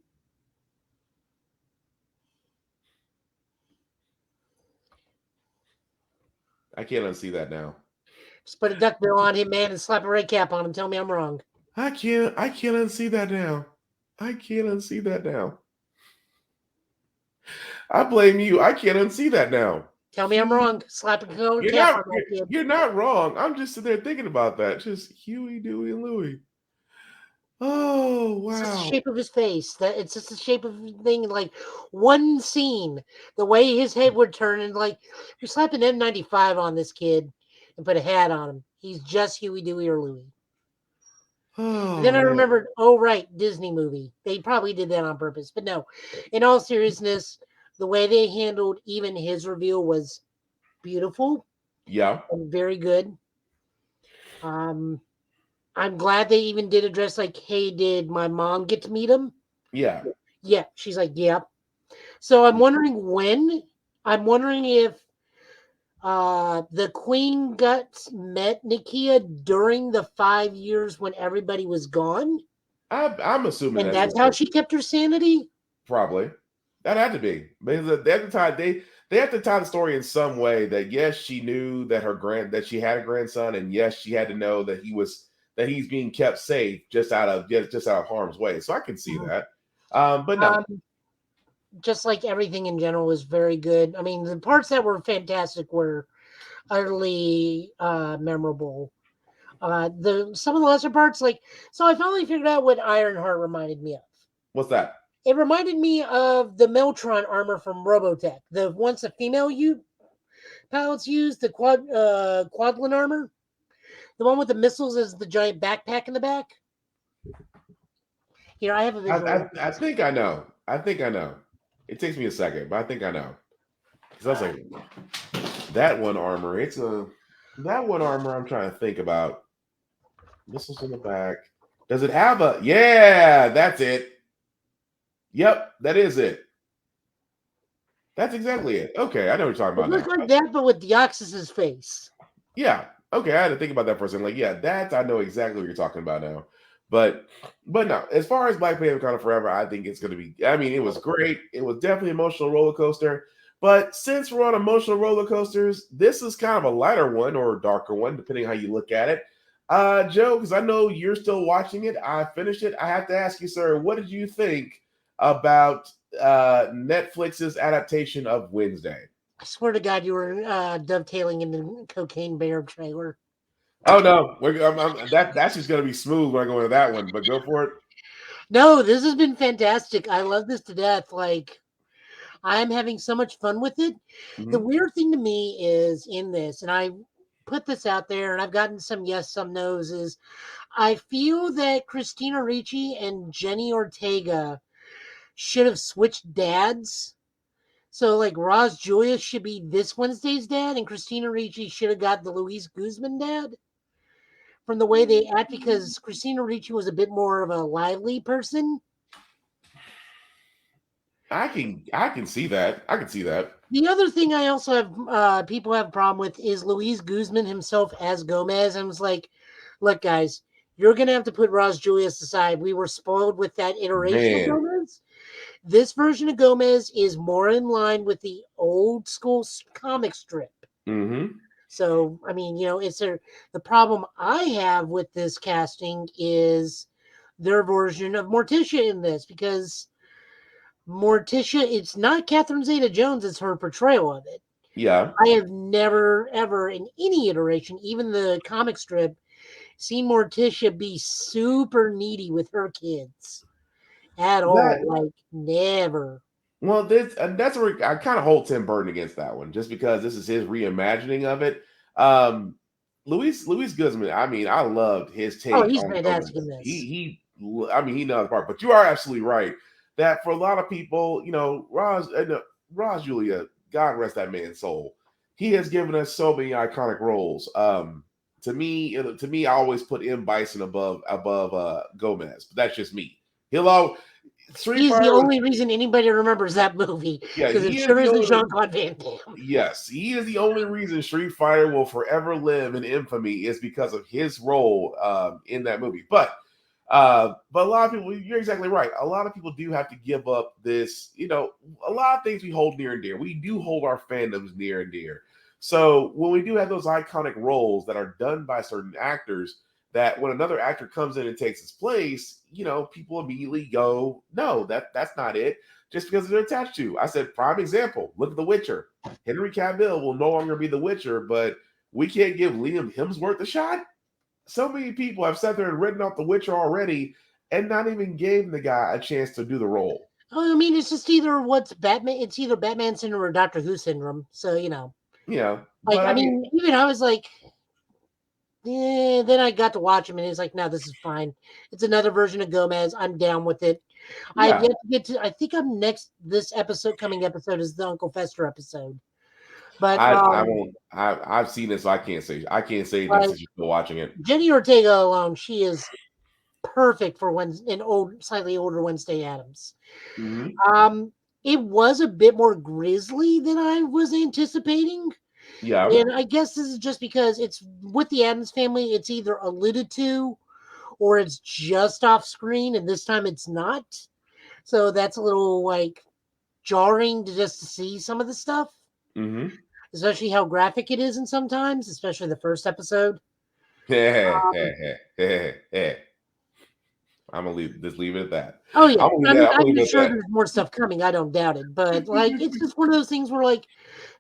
I can't unsee that now. Just put a duck bill on him, man, and slap a red cap on him. Tell me I'm wrong. I can't unsee that now. I can't unsee that now. I blame you. I can't unsee that now. Tell me I'm wrong. Slap a You're cap not. on that kid. You're not wrong. I'm just sitting there thinking about that. Just Huey, Dewey, and Louie. Oh It's just the wow. shape of his face. That it's just the shape of the thing. Like one scene, the way his head would turn, and like you slap an N95 on this kid and put a hat on him. He's just Huey, Dewey, or Louie. Oh And then I man. remembered, oh right, Disney movie. They probably did that on purpose, but no. In all seriousness, the way they handled even his reveal was beautiful Yeah. and very good. I'm glad they even did address like, hey, did my mom get to meet him? Yeah. Yeah. She's like, yeah. So I'm wondering when. I'm wondering if the Queen Guts met Nakia during the 5 years when everybody was gone. I'm assuming And that's that's how she kept her sanity. probably that had to be, because at the time they have to tie the story in some way that yes, she knew that that she had a grandson, and yes, she had to know that he's being kept safe just out of harm's way. So I can see that. But no, just like everything in general was very good. I mean, the parts that were fantastic were utterly memorable. Some of the lesser parts, so I finally figured out what Ironheart reminded me of. what's that? It reminded me of the Meltron armor from Robotech. The once the female pilots used the Quadlin armor, the one with the missiles as the giant backpack in the back. Here, I have a visual. I think I know. I think I know. It takes me a second, but I think I know. Because I was like, that one armor. That one armor. I'm trying to think about. Missiles in the back. Does it have a? Yeah, that's it. Yep, that is it. That's exactly it. Okay, I know what you're talking It about looks now. like that, but with Deoxys's face. Yeah. Okay, I had to think about that for a second. Like, yeah, that I know exactly what you're talking about now. But no, as far as Black Panther Wakanda Forever, I think it's gonna be. I mean, it was great. It was definitely an emotional roller coaster. But since we're on emotional roller coasters, this is kind of a lighter one or a darker one, depending how you look at it. Joe, because I know you're still watching it. I finished it. I have to ask you, sir, what did you think about Netflix's adaptation of Wednesday? I swear to God, you were dovetailing in the Cocaine Bear trailer. Oh no, that's just gonna be smooth when I go into that one. But go for it. No, this has been fantastic. I love this to death. Like, I'm having so much fun with it. The Mhm. weird thing to me is in this, and I put this out there, and I've gotten some yes, some no's, is I feel that Christina Ricci and Jenny Ortega should have switched dads. So, like, Roz Julius should be this Wednesday's dad, and Christina Ricci should have got the Luis Guzman dad from the way they act, because Christina Ricci was a bit more of a lively person. I can see that. I can see that. The other thing I also have people have a problem with is Luis Guzman himself as Gomez. I was like, look, guys, you're gonna have to put Ross Julius aside. We were spoiled with that iteration of Man. Gomez. This version of Gomez is more in line with the old school comic strip. Mm-hmm. So, I mean, the problem I have with this casting is their version of Morticia in this, because Morticia, it's not Catherine Zeta-Jones, it's her portrayal of it. Yeah. I have never, ever, in any iteration, even the comic strip, seen Morticia be super needy with her kids at all. Like, never. Well, that's where I kind of hold Tim Burton against that one, just because this is his reimagining of it. Luis Guzman. I mean, I loved his take. Oh, he's on fantastic Gomez. in this. I mean, he knows the part. But you are absolutely right that for a lot of people, Roz Julia, God rest that man's soul. He has given us so many iconic roles. To me, I always put M. Bison above Gomez, but that's just me. He's the only reason anybody remembers that movie. Yeah, because it he is sure the isn't only- Jean-Claude Van Damme. Yes, he is the only reason Street Fighter will forever live in infamy is because of his role in that movie. But a lot of people, you're exactly right. A lot of people do have to give up this. A lot of things we hold near and dear. We do hold our fandoms near and dear. So when we do have those iconic roles that are done by certain actors, that when another actor comes in and takes his place, people immediately go, no, that's not it. Just because they're attached to. I said, prime example, look at The Witcher. Henry Cavill will no longer be The Witcher, but we can't give Liam Hemsworth a shot. So many people have sat there and written off The Witcher already and not even gave the guy a chance to do the role. Oh, I mean, it's just either Batman. It's either Batman syndrome or Doctor Who syndrome. So, Yeah. Like, I mean, even I was like, yeah, then I got to watch him and he's like, no, this is fine. It's another version of Gomez. I'm down with it. Yeah. I've yet to get to, I think I'm next, this coming episode is the Uncle Fester episode. But I won't. I've seen it, so I can't say anything since you're still watching it. Jenny Ortega alone, she is perfect for slightly older Wednesday Addams. Mm-hmm. It was a bit more grisly than I was anticipating. Yeah. And I guess this is just because it's with the Addams family, it's either alluded to or it's just off screen, and this time it's not. So that's a little jarring to see some of the stuff. Mm-hmm. especially how graphic it is, and sometimes, especially the first episode. I'm gonna leave it at that. Oh yeah, I'm I'm sure there's more stuff coming. I don't doubt it, but like it's just one of those things where like,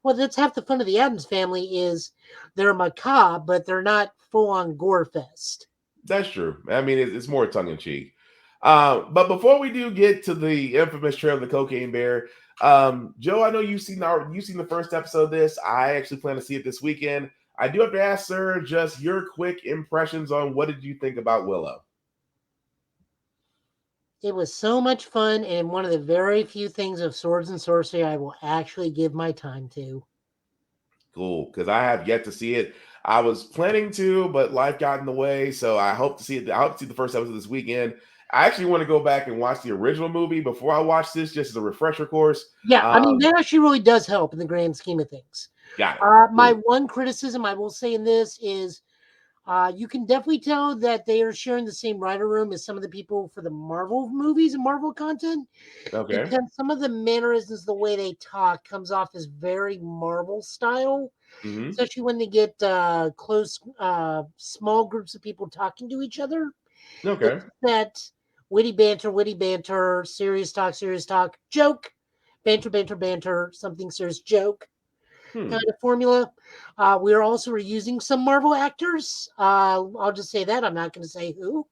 well, that's half the fun of the Addams Family is they're macabre, but they're not full on gore fest. That's true. I mean, it's more tongue in cheek. But before we do get to the infamous trail of the Cocaine Bear, Joe, I know you've seen the first episode of this. I actually plan to see it this weekend. I do have to ask, sir, just your quick impressions on what did you think about Willow? It was so much fun, and one of the very few things of swords and sorcery I will actually give my time to. Cool, because I have yet to see it. I was planning to, but life got in the way. So I hope to see it. I hope to see the first episode this weekend. I actually want to go back and watch the original movie before I watch this, just as a refresher course. Yeah, I mean, that actually really does help in the grand scheme of things. Got it. My one criticism I will say in this is you can definitely tell that they are sharing the same writer room as some of the people for the Marvel movies and Marvel content. Okay. Because some of the mannerisms, the way they talk, comes off as very Marvel style, especially when they get close, small groups of people talking to each other. Okay. It's that witty banter, serious talk, joke, banter, something serious, joke. Kind of formula. We're also reusing some Marvel actors. I'll just say that. I'm not going to say who.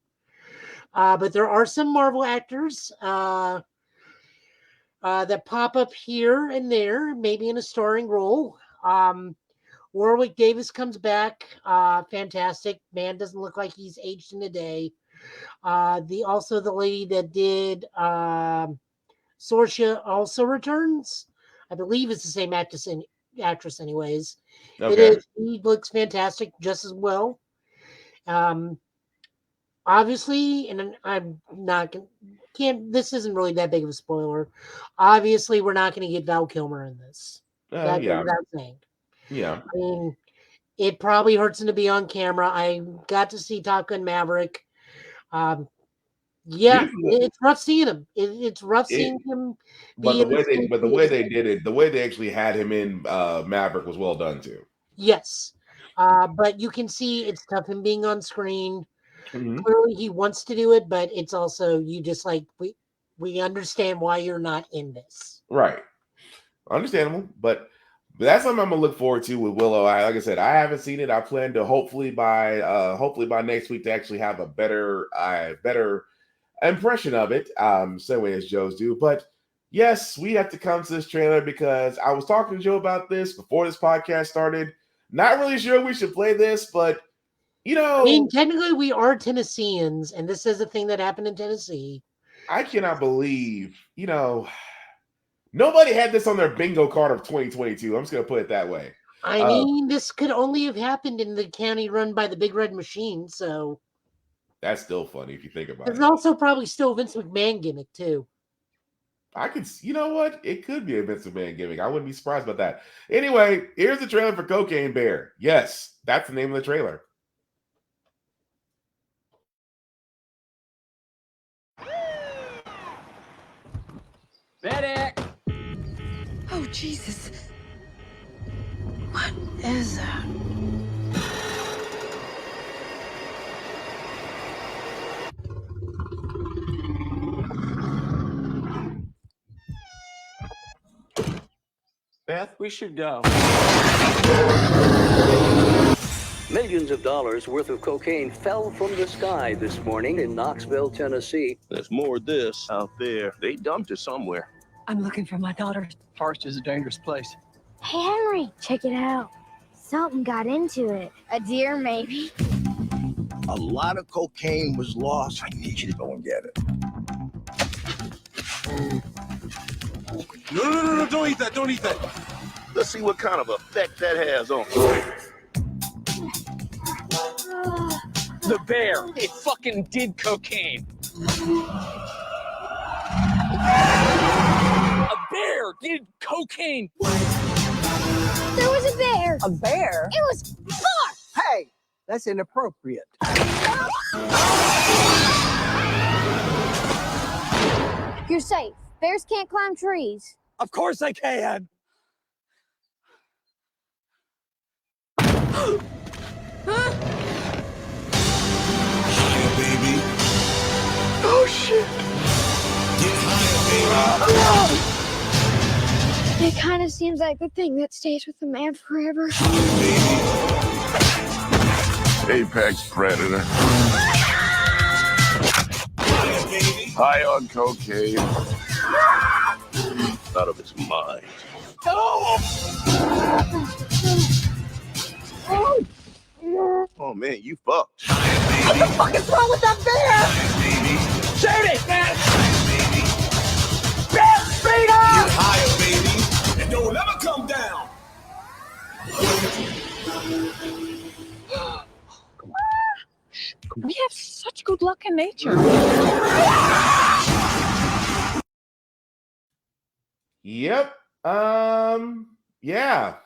But there are some Marvel actors that pop up here and there, maybe in a starring role. Warwick Davis comes back. Fantastic. Man doesn't look like he's aged in a day. The lady that did Sorcia also returns. I believe it's the same actress anyways. Okay. It is. He looks fantastic just as well. Obviously, and I'm not can't. This isn't really that big of a spoiler. Obviously, we're not going to get Val Kilmer in this. That goes without saying. Yeah. I mean, it probably hurts him to be on camera. I got to see Top Gun Maverick. Yeah, it's rough seeing him. It's rough seeing him. But the way they did it, the way they actually had him in Maverick was well done too. Yes, but you can see it's tough him being on screen. Clearly, he wants to do it, but it's also you just like we understand why you're not in this. Right, understandable, but that's something I'm gonna look forward to with Willow. Like I said, I haven't seen it. I plan to hopefully by next week to actually have a better impression of it. Same way as Joe's do, but. Yes, we have to come to this trailer because I was talking to Joe about this before this podcast started. Not really sure we should play this, but I mean, technically we are Tennesseans, and this is a thing that happened in Tennessee. I cannot believe, nobody had this on their bingo card of 2022. I'm just gonna put it that way. I mean, this could only have happened in the county run by the Big Red Machine, so that's still funny if you think about it. There's also probably still Vince McMahon gimmick too. I could, what? It could be a Vince McMahon gimmick. I wouldn't be surprised about that. Anyway, here's the trailer for Cocaine Bear. Yes, that's the name of the trailer. Medic! Oh, Jesus. What is that? Beth, we should go. Millions of dollars worth of cocaine fell from the sky this morning in Knoxville, Tennessee. There's more of this out there. They dumped it somewhere. I'm looking for my daughter. Forest is a dangerous place. Hey, Henry, check it out. Something got into it. A deer, maybe. A lot of cocaine was lost. I need you to go and get it. No, don't eat that, don't eat that. Let's see what kind of effect that has on The bear. It fucking did cocaine. A bear did cocaine. There was a bear. A bear? It was far. Hey, that's inappropriate. You're safe. Bears can't climb trees. Of course I can. baby. Oh shit! Get higher, baby. It kind of seems like the thing that stays with the man forever. Apex predator. High on cocaine. Out of his mind. Oh man, you fucked. What the fuck is wrong with that bear? Shoot it, man! Bear freedom! Get higher, baby. And don't ever come down. We have such good luck in nature. Yep. Yeah.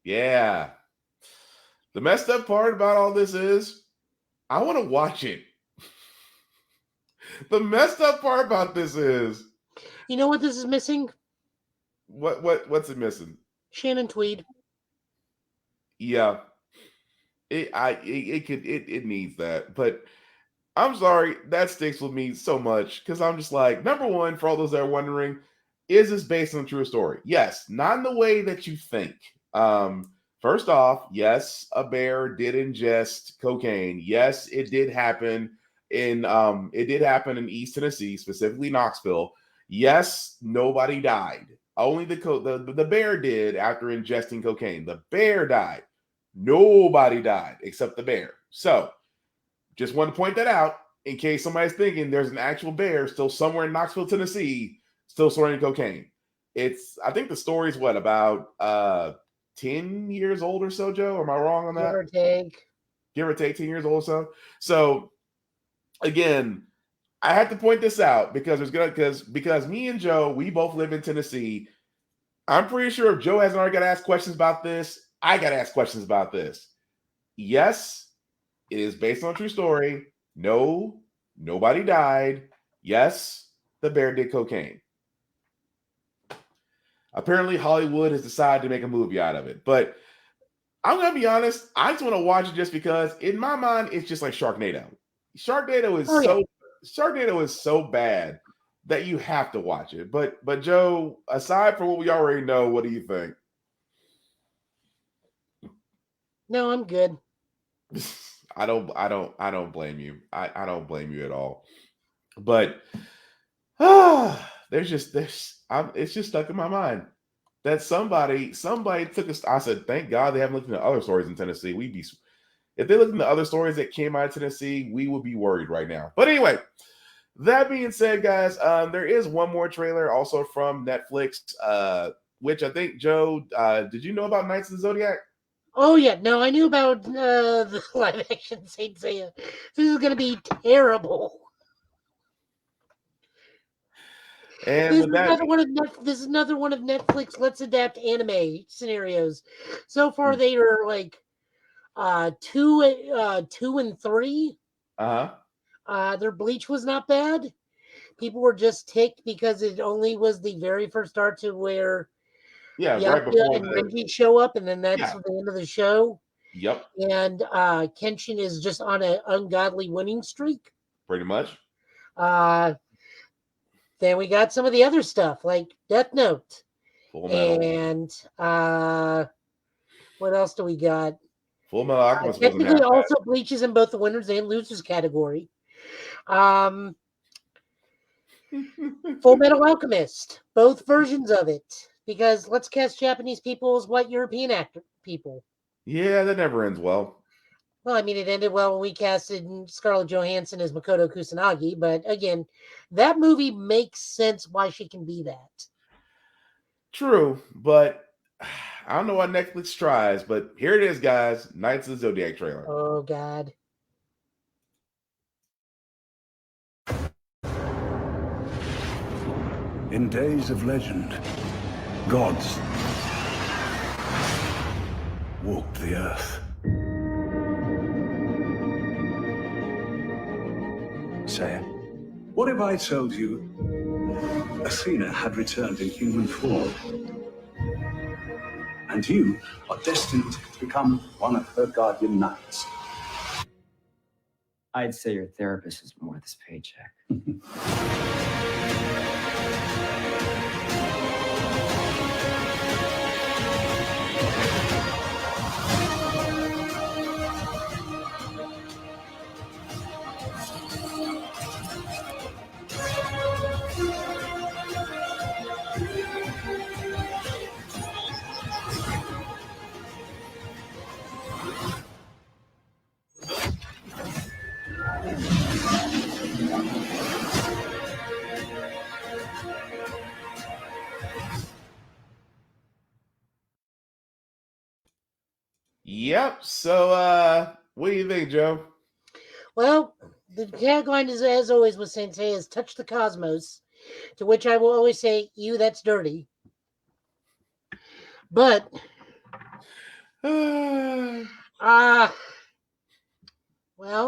Yeah. The messed up part about all this is I want to watch it. The messed up part about this is, you know what this is missing? What's it missing? Shannon Tweed. Yeah. It needs that. But I'm sorry, that sticks with me so much because I'm just like, number one, for all those that are wondering, is this based on a true story? Yes, not in the way that you think. First off, yes, a bear did ingest cocaine. Yes, it did happen in East Tennessee, specifically Knoxville. Yes, nobody died. Only the bear did after ingesting cocaine. The bear died. Nobody died except the bear. So, just want to point that out in case somebody's thinking there's an actual bear still somewhere in Knoxville, Tennessee, still snorting cocaine. I think the story's what, about 10 years old or so, Joe? Am I wrong on that? Give or take 10 years old or so. So again, I have to point this out because because me and Joe, we both live in Tennessee. I'm pretty sure if Joe hasn't already got to ask questions about this, I got to ask questions about this. Yes, it is based on a true story. No, nobody died. Yes, the bear did cocaine. Apparently, Hollywood has decided to make a movie out of it. But I'm going to be honest, I just want to watch it just because, in my mind, it's just like Sharknado. Sharknado is so bad that you have to watch it. But Joe, aside from what we already know, what do you think? No, I'm good. I don't blame you. I don't blame you at all. But it's just stuck in my mind that somebody took us. I said, thank God they haven't looked into other stories in Tennessee. If they looked into other stories that came out of Tennessee, we would be worried right now. But anyway, that being said, guys, there is one more trailer also from Netflix, which I think, Joe, did you know about Knights of the Zodiac? Oh yeah, no, I knew about the live action Saint Seiya. This is going to be terrible. And this is another one of Netflix Let's Adapt anime scenarios. So far, they are like 2 and 3. Their Bleach was not bad. People were just ticked because it only was the very first art to where right before and Renji show up, and then that's the end of the show. Yep. And Kenshin is just on an ungodly winning streak. Pretty much. Then we got some of the other stuff like Death Note. Full Metal. And what else do we got? Full Metal Alchemist. Technically, also Bleach is in both the winners and losers category. Full Metal Alchemist, both versions of it. Because let's cast Japanese people as white European people. Yeah, that never ends well. Well, I mean, it ended well when we casted Scarlett Johansson as Makoto Kusanagi. But again, that movie makes sense why she can be that. True, but I don't know what Netflix tries. But here it is, guys. Knights of the Zodiac trailer. Oh, God. In days of legend, gods walked the earth. Say, what if I told you Athena had returned in human form And you are destined to become one of her guardian knights. I'd say your therapist is more this paycheck. Yep. So, what do you think, Joe? Well, the tagline is, as always with Sensei, is "Touch the Cosmos," to which I will always say, "You, that's dirty." But, well,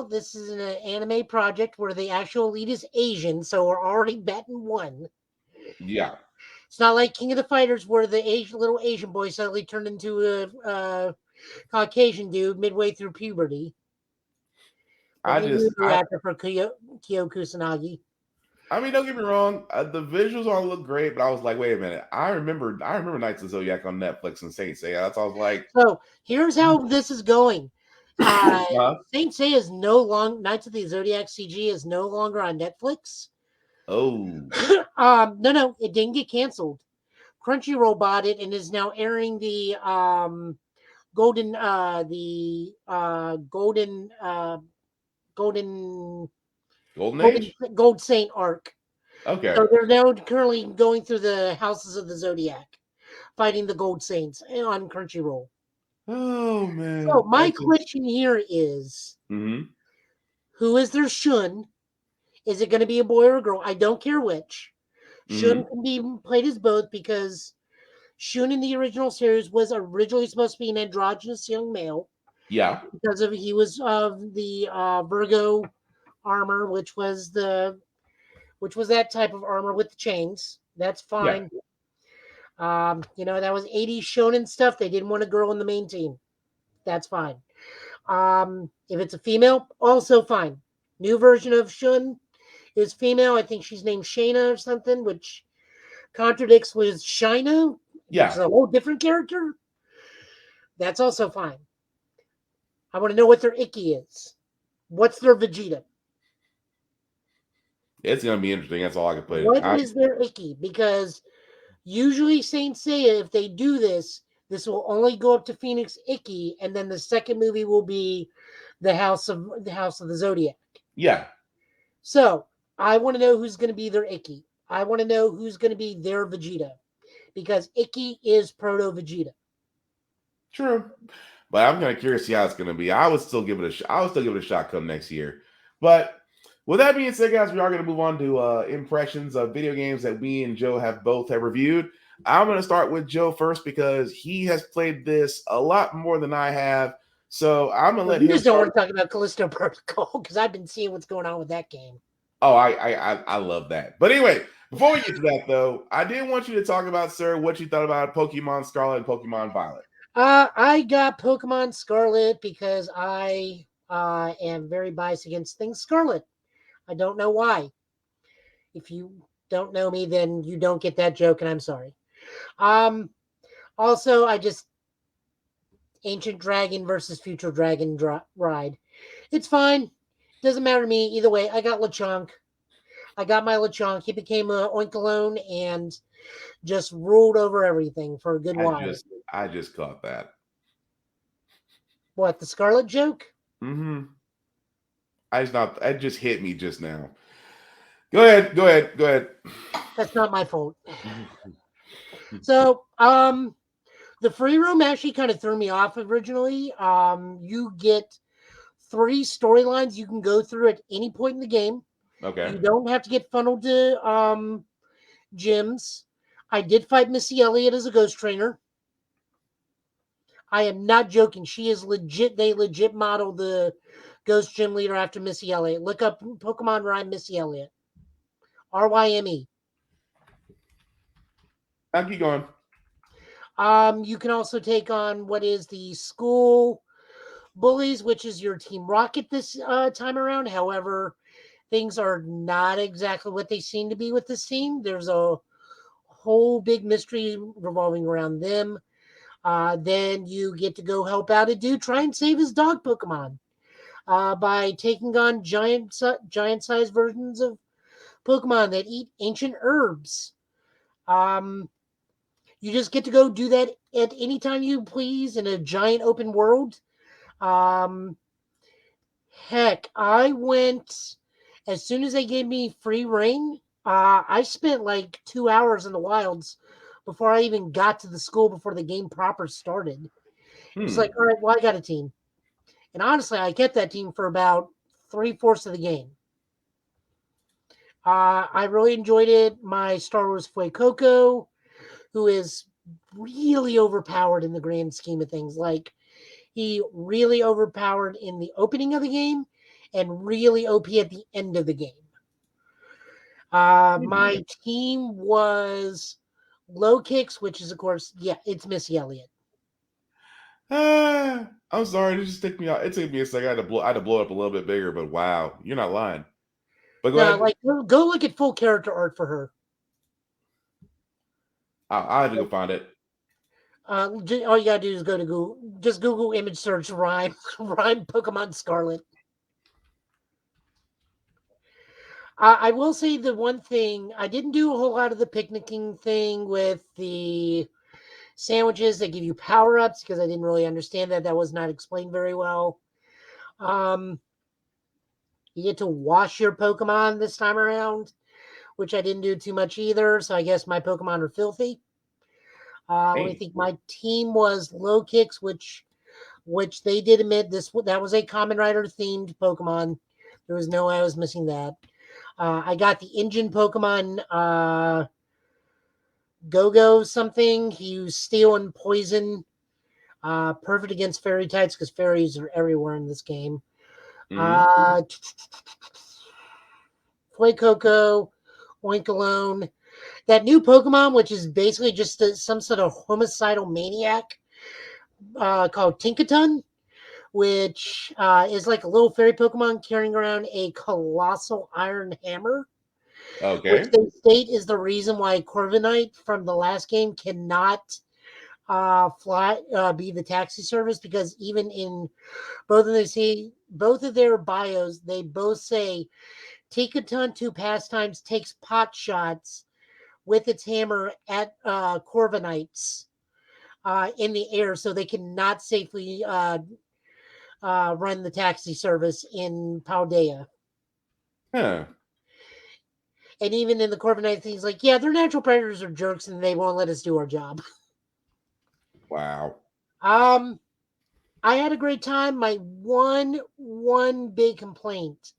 this is an anime project where the actual lead is Asian, so we're already batting one. Yeah. It's not like King of the Fighters, where the little Asian boy suddenly turned into a Caucasian dude midway through puberty. I Actor for Kyo Kusanagi. I mean, don't get me wrong. The visuals all look great, but I was like, wait a minute. I remember Knights of Zodiac on Netflix and Saint Seiya. That's I was like. So here's how this is going. Saint Seiya is no longer Knights of the Zodiac CG is no longer on Netflix. Oh. No, it didn't get canceled. Crunchyroll bought it and is now airing the Golden Gold Saint arc. Okay. So they're now currently going through the houses of the Zodiac, fighting the Gold Saints on Crunchyroll. Oh man. So my question here is, who is their Shun? Is it going to be a boy or a girl? I don't care which. Shun can be played as both because Shun in the original series was originally supposed to be an androgynous young male. Yeah. Because he was of the Virgo armor, which was that type of armor with the chains. That's fine. Yeah. That was 80s shonen stuff. They didn't want a girl in the main team. That's fine. If it's a female, also fine. New version of Shun is female. I think she's named Shayna or something, which contradicts with Shina, which is a whole different character. That's also fine. I want to know what their Icky is. What's their Vegeta? It's going to be interesting. That's all I can put. What is their Icky? Because usually Saint Seiya, if they do this will only go up to Phoenix Icky, and then the second movie will be the House of the Zodiac. Yeah. So I want to know who's going to be their Icky. I want to know who's going to be their Vegeta, because Icky is Proto Vegeta. True, but I'm kind of curious to see how it's going to be. I would still give it a shot come next year. But with that being said, guys, we are going to move on to impressions of video games that we and Joe have reviewed. I'm going to start with Joe first because he has played this a lot more than I have. So I'm going to let him. You just don't want to talk about Callisto Protocol because I've been seeing what's going on with that game. Oh, I love that. But anyway, before we get to that, though, I did want you to talk about, sir, what you thought about Pokemon Scarlet and Pokemon Violet. I got Pokemon Scarlet because I am very biased against things Scarlet. I don't know why. If you don't know me, then you don't get that joke, and I'm sorry. Also, I just Ancient Dragon versus Future Dragon ride. It's fine. Doesn't matter to me either way. I got Lechonk. I got my Lechonk. He became a Oinkologne and just ruled over everything for a good while. I just caught that. What, the Scarlet joke? Mm-hmm. It just hit me just now. Go ahead. That's not my fault. So, the free roam actually kind of threw me off originally. You get 3 storylines you can go through at any point in the game. Okay. You don't have to get funneled to gyms. I did fight Missy Elliott as a ghost trainer. I am not joking. She is legit. They legit modeled the ghost gym leader after Missy Elliott. Look up Pokemon Rhyme Missy Elliott. RYME. I'll keep going. You can also take on what is the school bullies, which is your Team Rocket this time around. However, things are not exactly what they seem to be with this team. There's a whole big mystery revolving around them. Then you get to go help out a dude try and save his dog Pokemon by taking on giant-sized versions of Pokemon that eat ancient herbs. You just get to go do that at any time you please in a giant open world. Um, Heck, I went as soon as they gave me free reign. I spent like 2 hours in the wilds before I even got to the school before the game proper started. It's like, all right, well, I got a team. And honestly, I kept that team for about 3/4 of the game. I really enjoyed it. My star was Fuecoco, who is really overpowered in the grand scheme of things. Like, he really overpowered in the opening of the game and really OP at the end of the game. My team was Low Kicks, which is, of course, it's Missy Elliott. I'm sorry, it just took me out. It took me a second. I had to blow it up a little bit bigger, but wow, you're not lying. But go ahead. Like, go look at full character art for her. I had to go find it. All you gotta do is go to Google. Just Google image search rhyme Pokemon Scarlet. I will say the one thing I didn't do a whole lot of the picnicking thing with the sandwiches that give you power ups because I didn't really understand that. That was not explained very well. You get to wash your Pokemon this time around, which I didn't do too much either. So I guess my Pokemon are filthy. Let me think. My team was Low Kicks, which they did admit that was a Kamen Rider themed Pokemon. There was no way I was missing that. I got the engine Pokemon Go-Go something. He used Steel and Poison. Perfect against fairy types because fairies are everywhere in this game. Fuecoco, Oinkalone. That new Pokemon, which is basically just some sort of homicidal maniac called Tinkaton, which is like a little fairy Pokemon carrying around a colossal iron hammer. Okay. Which they state is the reason why Corviknight from the last game cannot be the taxi service, because even in both of their bios, they both say Tinkaton 2 Pastimes takes pot shots with its hammer at Corviknights in the air, so they cannot safely run the taxi service in Paldea. Huh. And even in the Corviknight thing, he's like, yeah, their natural predators are jerks and they won't let us do our job. Wow. I had a great time. My one big complaint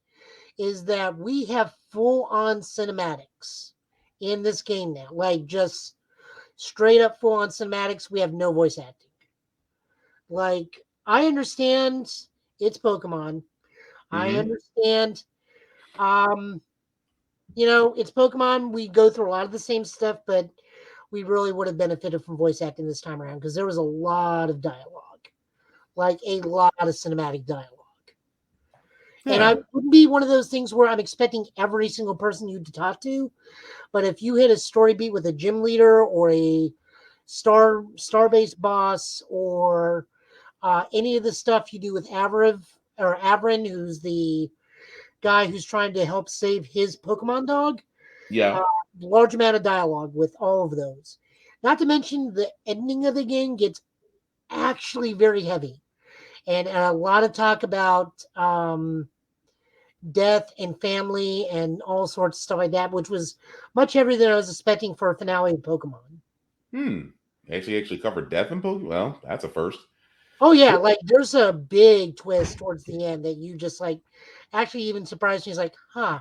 is that we have full-on cinematics in this game now. Like, just straight up full-on cinematics. We have no voice acting. Like, I understand it's Pokemon. I understand it's Pokemon. We go through a lot of the same stuff, but we really would have benefited from voice acting this time around because there was a lot of dialogue, like a lot of cinematic dialogue. Yeah. And I wouldn't be one of those things where I'm expecting every single person you to talk to, but if you hit a story beat with a gym leader or a star-based boss or any of the stuff you do with Avrin, who's the guy who's trying to help save his Pokemon dog. Yeah. Large amount of dialogue with all of those. Not to mention the ending of the game gets actually very heavy. And a lot of talk about death and family and all sorts of stuff like that, which was much heavier than I was expecting for a finale of Pokemon. Actually covered death in Pokemon? Well, that's a first. Oh, yeah. Like, there's a big twist towards the end that you just, like, actually even surprised me. He's like, huh.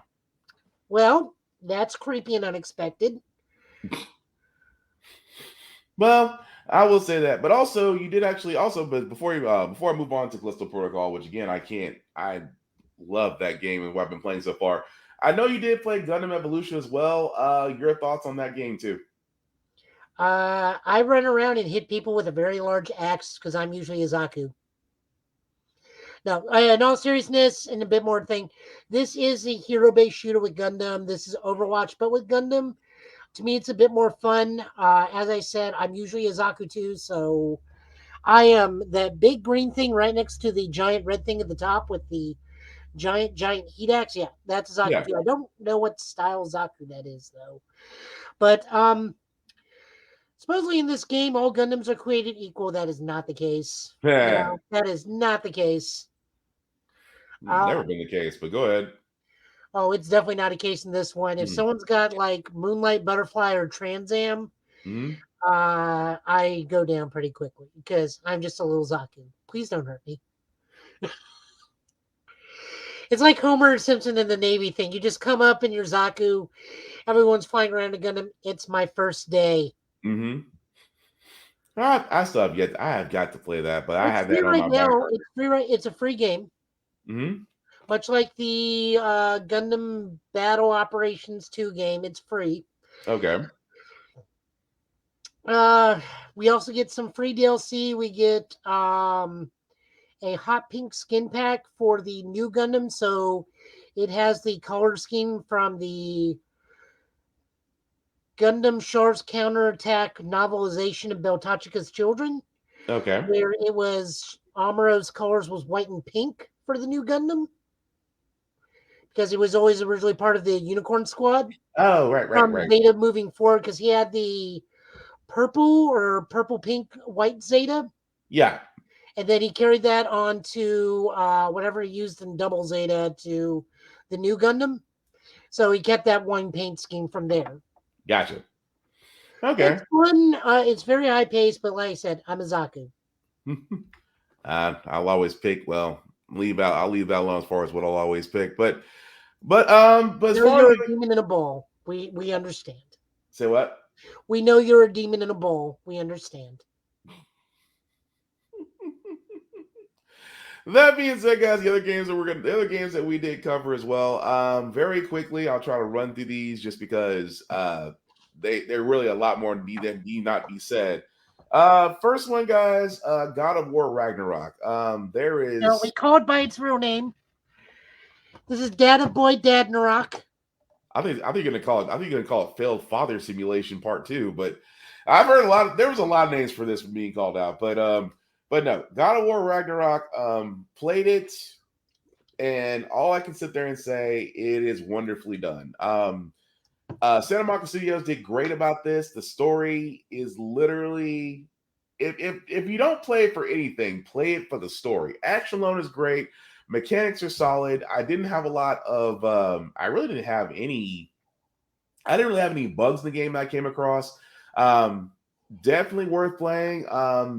Well, that's creepy and unexpected. Well, I will say that, but also you did actually but before I move on to Callisto Protocol, which again I love that game and what I've been playing so far. I know you did play Gundam Evolution as well. Your thoughts on that game too? I run around and hit people with a very large axe because I'm usually a Zaku. Now, in all seriousness, and a bit more thing, this is a hero-based shooter with Gundam. This is Overwatch, but with Gundam. To me, it's a bit more fun. As I said, I'm usually a Zaku too, so I am that big green thing right next to the giant red thing at the top with the giant heat axe. Yeah, that's Zaku Yeah. too. I don't know what style Zaku that is though, but supposedly in this game all Gundams are created equal. That is not the case. Yeah. That is not the case. Never been the case, but go ahead. Oh, it's definitely not a case in this one. If Mhm. someone's got like Moonlight Butterfly or Trans Am, Mhm. I go down pretty quickly because I'm just a little Zaku. Please don't hurt me. It's like Homer Simpson in the Navy thing. You just come up in your Zaku, everyone's flying around a Gundam. It's my first day. Mhm. I still have yet. I have got to play that, but I It's have free that on right my back. now. It's free right. It's a free game, Mhm. much like the Gundam Battle Operations 2 game. It's free. Okay. We also get some free DLC. We get a hot pink skin pack for the new Gundam. So it has the color scheme from the Gundam Shar's Counterattack novelization of Beltachika's Children, Okay. where it was Amuro's colors was white and pink for the new Gundam because he was always originally part of the Unicorn Squad. Oh, right. From Zeta moving forward because he had the purple or purple pink white Zeta. Yeah. And then he carried that on to whatever he used in Double Zeta to the new Gundam. So he kept that wine paint scheme from there. Gotcha. Okay. It's fun. It's very high paced, but like I said, I'm a Zaku. I'll always pick. Well, I'll leave that alone as far as what I'll always pick. But as far You're as a demon in a ball. We understand. say what? We know you're a demon in a bowl. We understand. That being said, guys, the other games that we did cover as well. Very quickly, I'll try to run through these just because they're really a lot more need not be said. First one, guys, God of War Ragnarok. There is. No, we call it by its real name. This is Dad Boy Dad Narok. I think you're gonna call it. I think you're gonna call it Failed Father Simulation Part 2. But I've heard there was a lot of names for this being called out. But no, God of War Ragnarok. Played it, and all I can sit there and say it is wonderfully done. Santa Monica Studios did great about this. The story is literally, if you don't play it for anything, play it for the story. Action alone is great. Mechanics are solid. I didn't have a lot of. I really didn't have any. I didn't really have any bugs in the game that I came across. Definitely worth playing.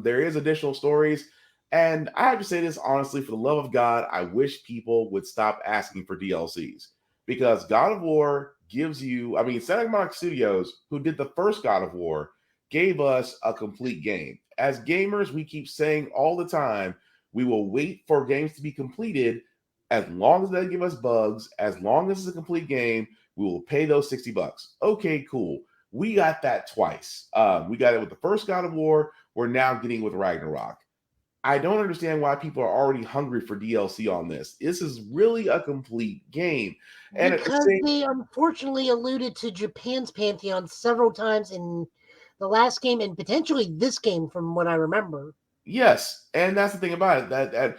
There is additional stories. And I have to say this honestly, for the love of God, I wish people would stop asking for DLCs because God of War gives you, I mean, Santa Monica Studios, who did the first God of War, gave us a complete game. As gamers, we keep saying all the time, we will wait for games to be completed as long as they give us bugs, as long as it's a complete game, we will pay those $60. Okay, cool. We got that twice. We got it with the first God of War. We're now getting it with Ragnarok. I don't understand why people are already hungry for DLC on this. This is really a complete game. And because they unfortunately alluded to Japan's Pantheon several times in the last game and potentially this game from what I remember. Yes, and that's the thing about it. That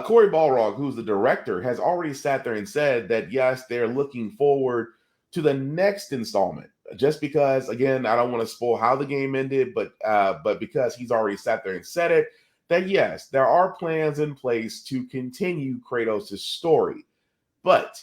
Corey Balrog, who's the director, has already sat there and said that yes, they're looking forward to the next installment. Just because, again, I don't want to spoil how the game ended, but because he's already sat there and said it, that yes, there are plans in place to continue Kratos' story. But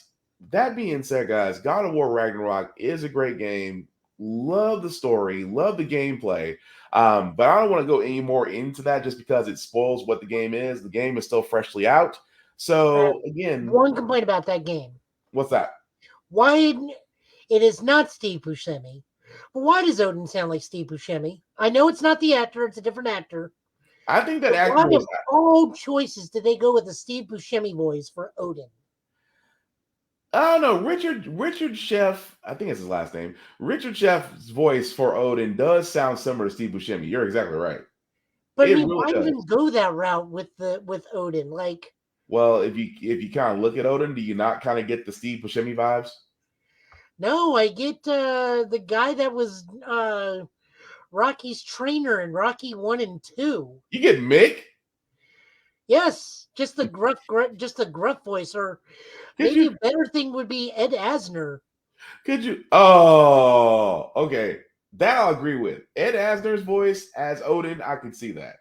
that being said, guys, God of War Ragnarok is a great game. Love the story, love the gameplay. But I don't want to go any more into that just because it spoils what the game is. The game is still freshly out. So again, one complaint about that game. What's that? Why it is not Steve Buscemi. But why does Odin sound like Steve Buscemi? I know it's not the actor; it's a different actor. I think that actor was all choices did they go with the Steve Buscemi voice for Odin? I don't know. Richard Chef, I think it's his last name. Richard Chef's voice for Odin does sound similar to Steve Buscemi. You're exactly right. But I It mean, really why does. even go that route with Odin? Like, Well, if you kind of look at Odin, do you not kind of get the Steve Buscemi vibes? no, I get the guy that was Rocky's trainer in Rocky 1 and 2. You get Mick? Yes, just the gruff voice, or Could maybe you? a better thing would be Ed Asner. Could you? Oh, okay. That I'll agree with. Ed Asner's voice as Odin, I can see that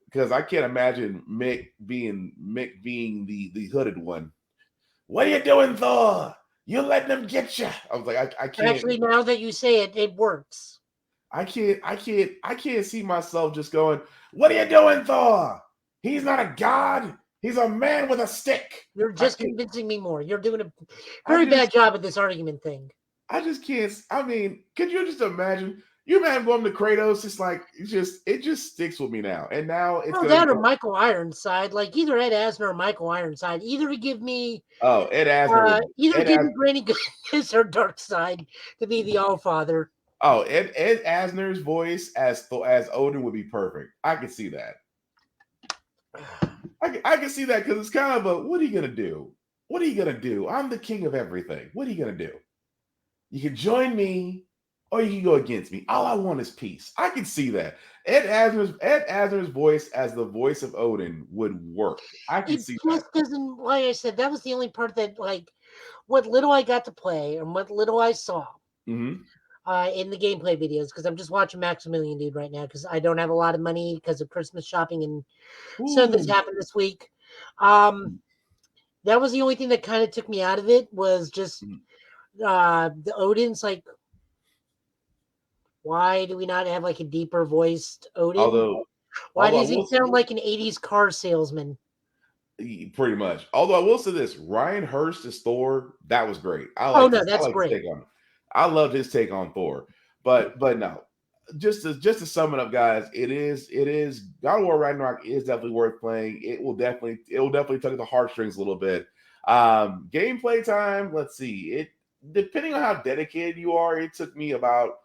because I can't imagine Mick being the hooded one. What are you doing, Thor? You letting them get you? I was like, I can't. Actually, now that you say it, it works. I can't see myself just going, what are you doing, Thor? He's not a god. He's a man with a stick. You're I just can't- convincing me more. You're doing a I very just- bad job at this argument thing. I just can't. I mean, could you just imagine? You imagine going to Kratos? It's like it just sticks with me now. And now it's Well, gonna that be, or Michael Ironside, like either Ed Asner or Michael Ironside, either to give me Ed Asner. either Ed give me As, Granny Goodness or Dark Side to be the All Father. Ed Asner's voice as Odin would be perfect. I can see that. I can see that because it's kind of a what are you gonna do? What are you gonna do? I'm the king of everything. What are you gonna do? You can join me or you can go against me. All I want is peace. I can see that. Ed Asner's voice as the voice of Odin would work. I can It see that. just doesn't, like I said, that was the only part that, like, what little I got to play and what little I saw Mm-hmm. in the gameplay videos, because I'm just watching Maximilian Dude right now because I don't have a lot of money because of Christmas shopping and so this Ooh. happened this week. That was the only thing that kind of took me out of it was just the Odin's like, why do we not have like a deeper voiced Odin? Why does he sound like an 80s car salesman? Pretty much. Although I will say this, Ryan Hurst as Thor, that was great. I That's like great. his take on it. I loved his take on Thor. But no, just to sum it up, guys, it is God of War Ragnarok is definitely worth playing. It will definitely tug at the heartstrings a little bit. Gameplay time, let's see. It depending on how dedicated you are, it took me about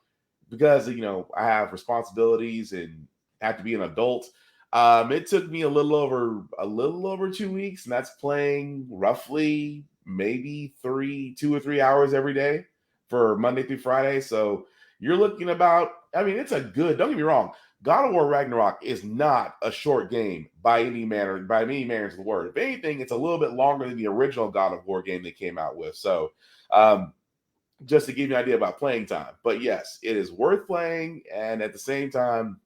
because I have responsibilities and have to be an adult. It took me a little over 2 weeks, and that's playing roughly maybe 2 or 3 hours every day for Monday through Friday. So you're looking about, I mean, it's a good, don't get me wrong, God of War Ragnarok is not a short game by any manner of the word. If anything, it's a little bit longer than the original God of War game they came out with. So just to give you an idea about playing time. But yes, it is worth playing, and at the same time,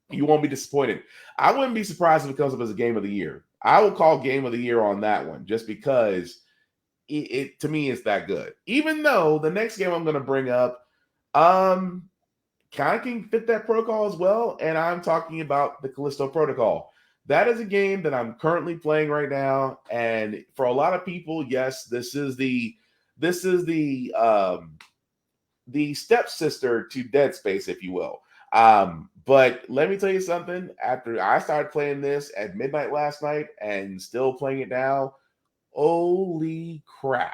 you won't be disappointed. I wouldn't be surprised if it comes up as a game of the year. I will call game of the year on that one just because it to me is that good. Even though the next game I'm going to bring up kind of can fit that protocol as well, and I'm talking about the Callisto Protocol. That is a game that I'm currently playing right now, and for a lot of people, yes, this is the stepsister to Dead Space, if you will. But let me tell you something. After I started playing this at midnight last night and still playing it now, holy crap.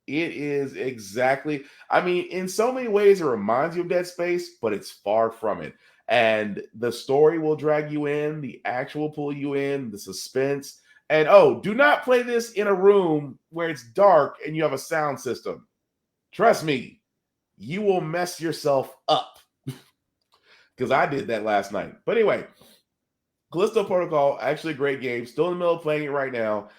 It is exactly, I mean, in so many ways, it reminds you of Dead Space, but it's far from it. And the story will drag you in, the action will pull you in, the suspense. And do not play this in a room where it's dark and you have a sound system. Trust me, you will mess yourself up. Because I did that last night. But anyway, Callisto Protocol, actually a great game. Still in the middle of playing it right now.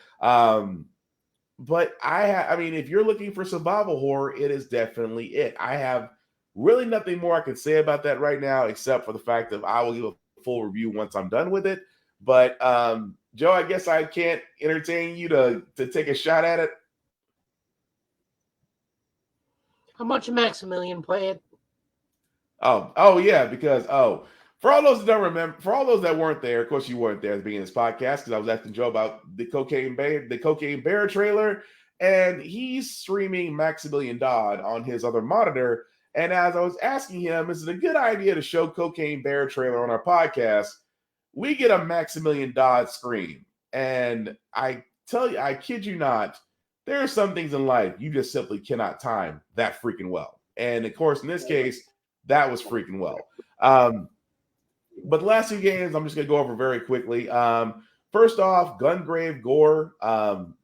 But I mean, if you're looking for survival horror, it is definitely it. I have really nothing more I can say about that right now, except for the fact that I will give a full review once I'm done with it. But Joe, I guess I can't entertain you to take a shot at it. How much Maximilian play it? Oh yeah, because for all those that don't remember, for all those that weren't there, of course you weren't there at the beginning of this podcast because I was asking Joe about the Cocaine Bear trailer, and he's streaming Maximilian Dodd on his other monitor. And as I was asking him, is it a good idea to show Cocaine Bear trailer on our podcast? We get a Maximilian Dodd scream, and I tell you, I kid you not, there are some things in life you just simply cannot time that freaking well. And of course, in this case, that was freaking well. But the last two games, I'm just going to go over very quickly. First off, Gungrave Gore,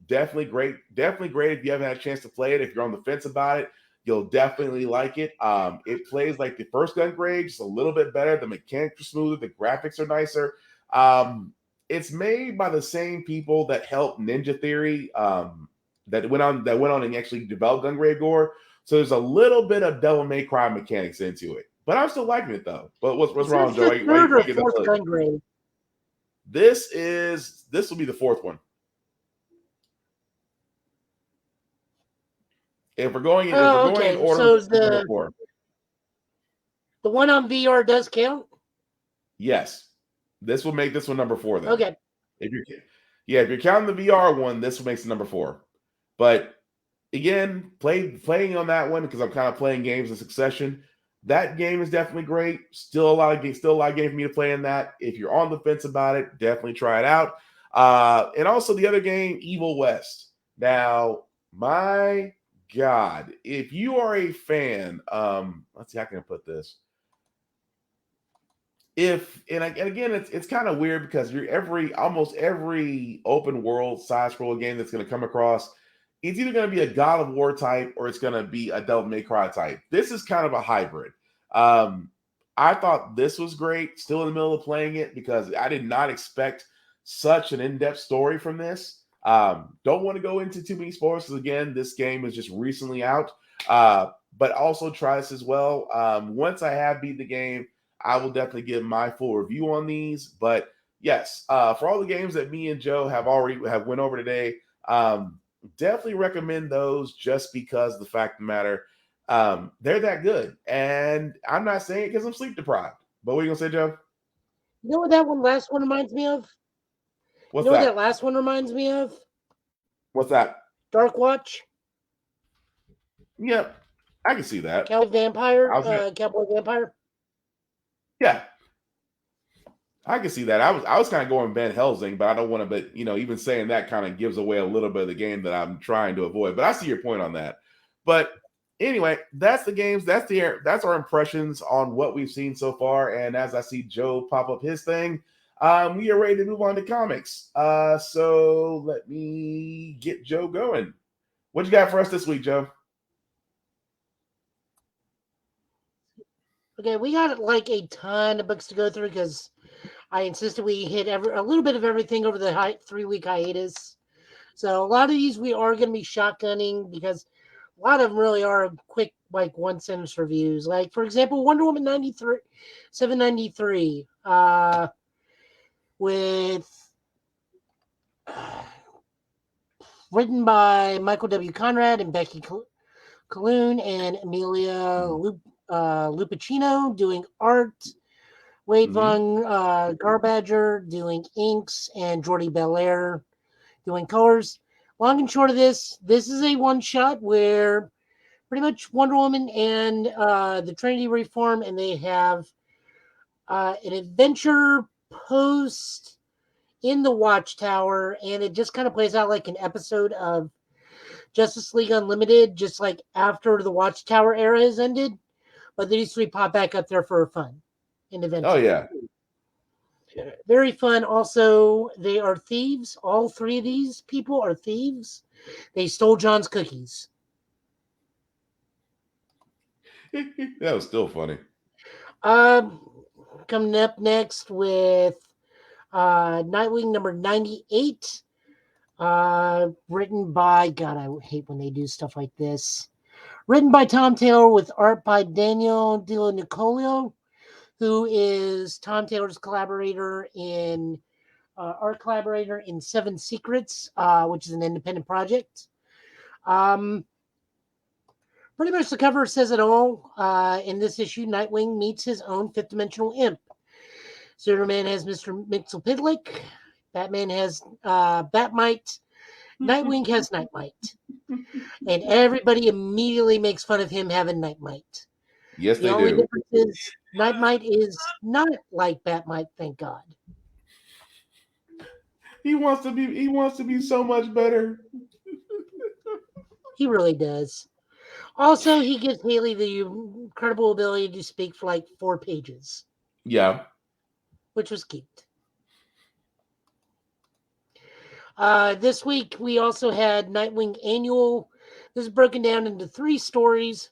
definitely great. Definitely great if you haven't had a chance to play it. If you're on the fence about it, you'll definitely like it. It plays like the first Gungrave, just a little bit better. The mechanics are smoother. The graphics are nicer. It's made by the same people that helped Ninja Theory, that went on and actually developed Gungrave Gore. So there's a little bit of Devil May Cry mechanics into it. But I'm still liking it though. But what's wrong, Joe? Third or fourth Gungrave? This will be the fourth one. If we're going in, in order, so the one on VR does count. Yes, this will make this one number 4 then. Okay. If you're counting the VR one, this makes it number 4. But again, playing on that one because I'm kind of playing games in succession. That game is definitely great. Still a lot of game for me to play in that. If you're on the fence about it, definitely try it out. And also the other game, Evil West. Now, my God, if you are a fan, let's see how can I put this. And again, it's kind of weird because almost every open world side scroll game that's going to come across, it's either going to be a God of War type or it's going to be a Devil May Cry type. This is kind of a hybrid. I thought this was great, still in the middle of playing it because I did not expect such an in-depth story from this. Don't want to go into too many spoilers because, again, this game is just recently out. But also try this as well. Once I have beat the game, I will definitely give my full review on these. But yes, for all the games that me and Joe have went over today, definitely recommend those just because the fact of the matter, they're that good. And I'm not saying it because I'm sleep deprived. But what are you gonna say, Joe? You know what that last one reminds me of? What's you know that? What that last one reminds me of? What's that? Dark Watch. Yep, I can see that. Cowboy Vampire. Yeah, I can see that. I was kind of going Ben Helsing, but I don't want to. But even saying that kind of gives away a little bit of the game that I'm trying to avoid. But I see your point on that. But anyway, that's the games. That's our impressions on what we've seen so far. And as I see Joe pop up his thing, we are ready to move on to comics. So let me get Joe going. What you got for us this week, Joe? Okay, we got like a ton of books to go through because I insisted we hit a little bit of everything over the 3-week hiatus. So a lot of these we are going to be shotgunning because a lot of them really are quick, like one-sentence reviews. Like, for example, Wonder Woman 793, with written by Michael W. Conrad and Becky Colloon and Amelia Lupacchino doing art. Wade Von Garbadger doing inks, and Jordi Belair doing colors. Long and short of this is a one-shot where pretty much Wonder Woman and the Trinity reform, and they have an adventure post in the Watchtower, and it just kind of plays out like an episode of Justice League Unlimited, just like after the Watchtower era has ended. But these 3 pop back up there for fun in adventure. Oh, yeah. Very fun. Also, they are thieves. All 3 of these people are thieves. They stole John's cookies. That was still funny. Coming up next with Nightwing number 98. Written by, God, I hate when they do stuff like this. Written by Tom Taylor with art by Daniel Di Nicolio, who is Tom Taylor's collaborator in art collaborator in Seven Secrets, which is an independent project. Pretty much the cover says it all. In this issue, Nightwing meets his own fifth dimensional imp. Superman has Mr. Mxyzptlk. Batman has Batmite. Nightwing has Nightmite. And everybody immediately makes fun of him having Nightmite. Yes, the they only do. difference is Nightmite is not like Batmite, thank God. He wants to be so much better. He really does. Also, he gives Haley the incredible ability to speak for like 4 pages, Yeah. which was cute. This week, we also had Nightwing Annual. This is broken down into 3 stories.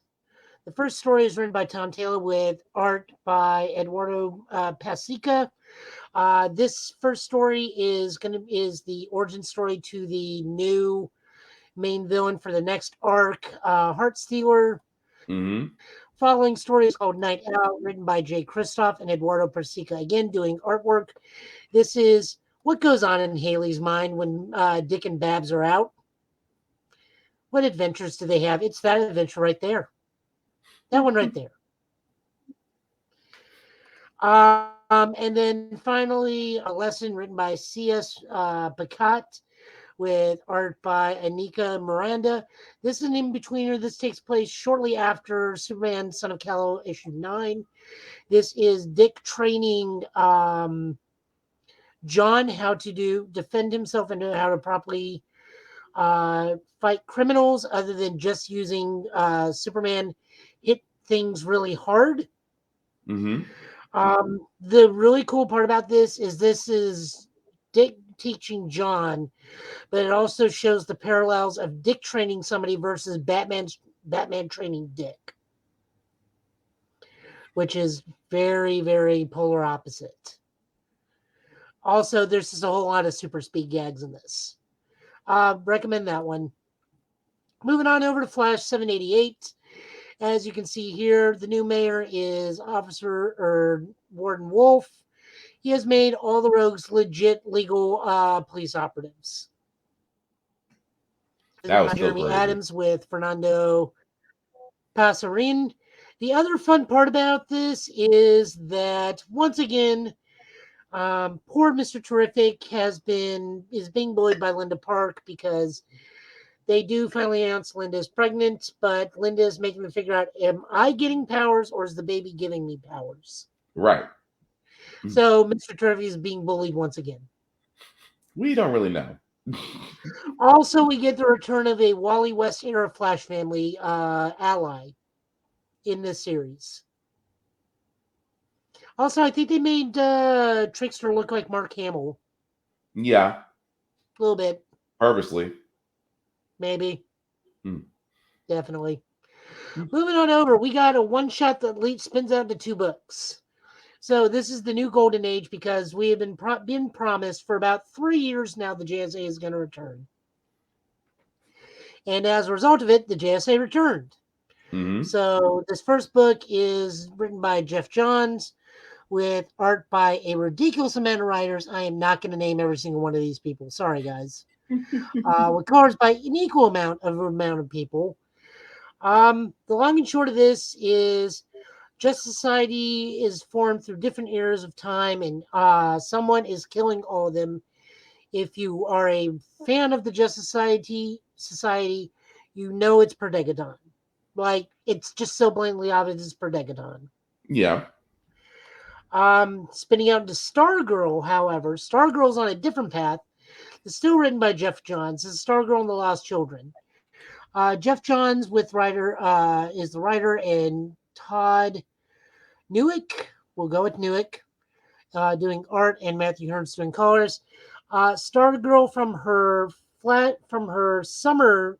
The first story is written by Tom Taylor with art by Eduardo Pasica. This first story is the origin story to the new main villain for the next arc, Heartstealer. Mm-hmm. Following story is called Night Out, written by Jay Kristoff and Eduardo Persica, again doing artwork. This is what goes on in Haley's mind when Dick and Babs are out. What adventures do they have? It's that adventure right there. That one right there. And then finally, a lesson written by C.S. Pacat with art by Anika Miranda. This is an in-betweener. This takes place shortly after Superman Son of Kal-El issue 9. This is Dick training John how to defend himself and how to properly fight criminals other than just using Superman hit things really hard. Mm-hmm. The really cool part about this is Dick teaching John, but it also shows the parallels of Dick training somebody versus Batman training Dick, which is very, very polar opposite. Also, there's just a whole lot of super speed gags in this. Recommend that one. Moving on over to Flash 788. As you can see here, the new mayor is Warden Wolf. He has made all the rogues legit legal police operatives. That was Jeremy crazy. Adams with Fernando Passarin. The other fun part about this is that once again, poor Mr. Terrific is being bullied by Linda Park because they do finally announce Linda is pregnant, but Linda is making them figure out, am I getting powers or is the baby giving me powers? Right. So Mr. Terrific is being bullied once again. We don't really know. Also, we get the return of a Wally West era Flash family ally in this series. Also, I think they made Trickster look like Mark Hamill. Yeah. A little bit. Purposely. Maybe. Definitely. Moving on over, we got a one-shot that spins out into 2 books. So this is the new golden age because we have been promised for about 3 years now the JSA is going to return. And as a result of it, the JSA returned. Mm-hmm. So this first book is written by Jeff Johns with art by a ridiculous amount of writers. I am not going to name every single one of these people. Sorry, guys. With colors by an equal amount of people. The long and short of this is Justice Society is formed through different eras of time, and someone is killing all of them. If you are a fan of the Justice Society, you know it's Perdegaton. Like, it's just so blatantly obvious it's Perdegaton. Yeah. Spinning out into Stargirl, however, Stargirl's on a different path. It's still written by Jeff Johns. It's Stargirl and the Lost Children. Jeff Johns is the writer, and Todd Newick, we'll go with Newick, doing art, and Matthew Hearns doing colors. Stargirl from her summer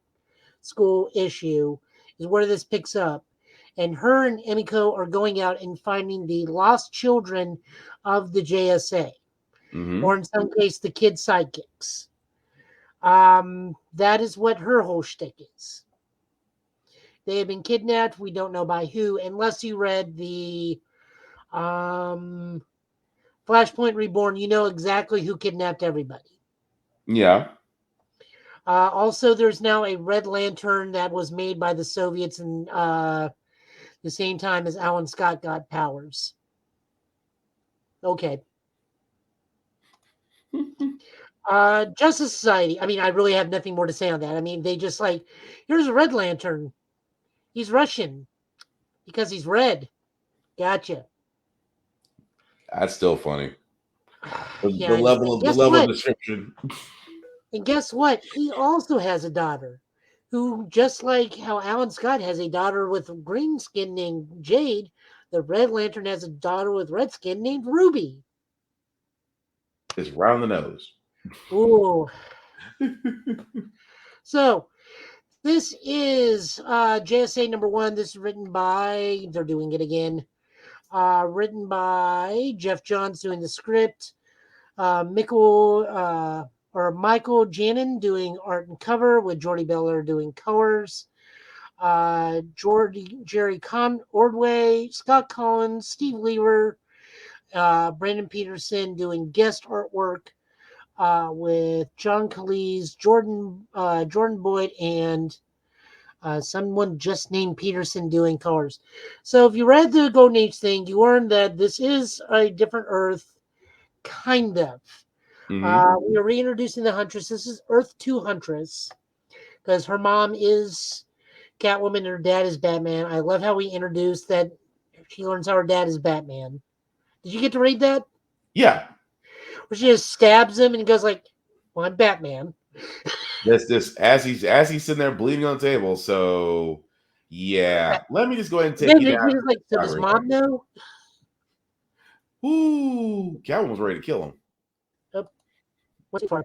school issue is where this picks up. And her and Emiko are going out and finding the lost children of the JSA. Mm-hmm. Or in some case, the kid sidekicks. That is what her whole shtick is. They have been kidnapped. We don't know by who, unless you read the Flashpoint Reborn. You know exactly who kidnapped everybody. Yeah. Also, there's now a Red Lantern that was made by the Soviets and the same time as Alan Scott got powers. Okay. Justice Society. I mean, I really have nothing more to say on that. I mean, they just like, here's a Red Lantern. He's Russian because he's red. Gotcha. That's still funny. Yeah, The level of description. And guess what? He also has a daughter who, just like how Alan Scott has a daughter with green skin named Jade, the Red Lantern has a daughter with red skin named Ruby. Just round the nose. Ooh. So, this is JSA number 1. This is written by, they're doing it again, written by Jeff Johns doing the script, Michael Janin doing art and cover, with Jordy Beller doing colors, Jerry Ordway, Scott Collins, Steve Lever, Brandon Peterson doing guest artwork, with John Cleese, Jordan Boyd, and someone just named Peterson doing colors. So if you read the Golden Age thing, you learned that this is a different Earth, kind of. We are reintroducing the Huntress. This is Earth 2 Huntress, because her mom is Catwoman and her dad is Batman. I love how we introduced that she learns how her dad is Batman. Did you get to read that? Yeah. Where she just stabs him and goes like, "Well, I'm Batman." This as he's sitting there bleeding on the table. So yeah, let me just go ahead and take Then you he down. was like, "So does mom know?" Ooh, Catwoman was ready to kill him. Oh, what's it for?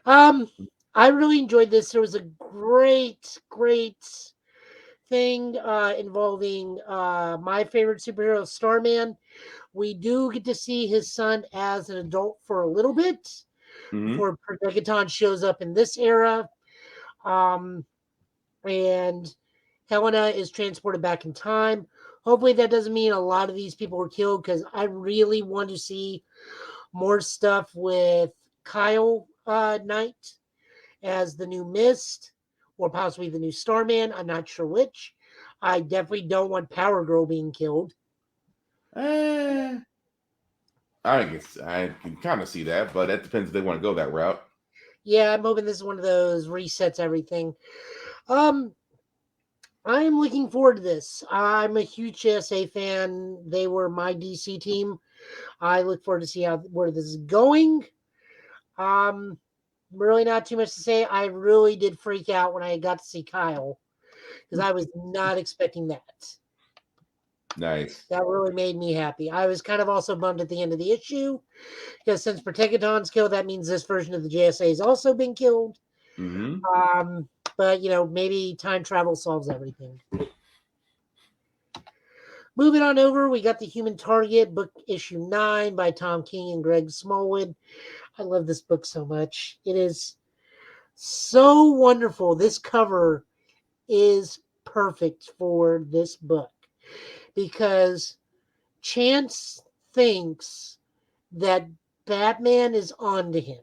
I really enjoyed this. There was a great thing involving my favorite superhero, Starman. We do get to see his son as an adult for a little bit before Megaton shows up in this era. And Helena is transported back in time. Hopefully that doesn't mean a lot of these people were killed, because I really want to see more stuff with Kyle Knight as the new Mist, or possibly the new Starman. I'm not sure which. I definitely don't want Power Girl being killed. I guess I can kind of see that, but that depends if they want to go that route. Yeah, I'm hoping this is one of those resets everything. I am looking forward to this. I'm a huge JSA fan. They were my DC team. I look forward to see where this is going. Really not too much to say. I really did freak out when I got to see Kyle, because I was not expecting that. Nice. That really made me happy. I was kind of also bummed at the end of the issue, because since Protectaton's killed, that means this version of the JSA has also been killed. But maybe time travel solves everything. Moving on over, we got The Human Target, book issue 9 by Tom King and Greg Smallwood. I love this book so much. It is so wonderful. This cover is perfect for this book, because Chance thinks that Batman is onto him,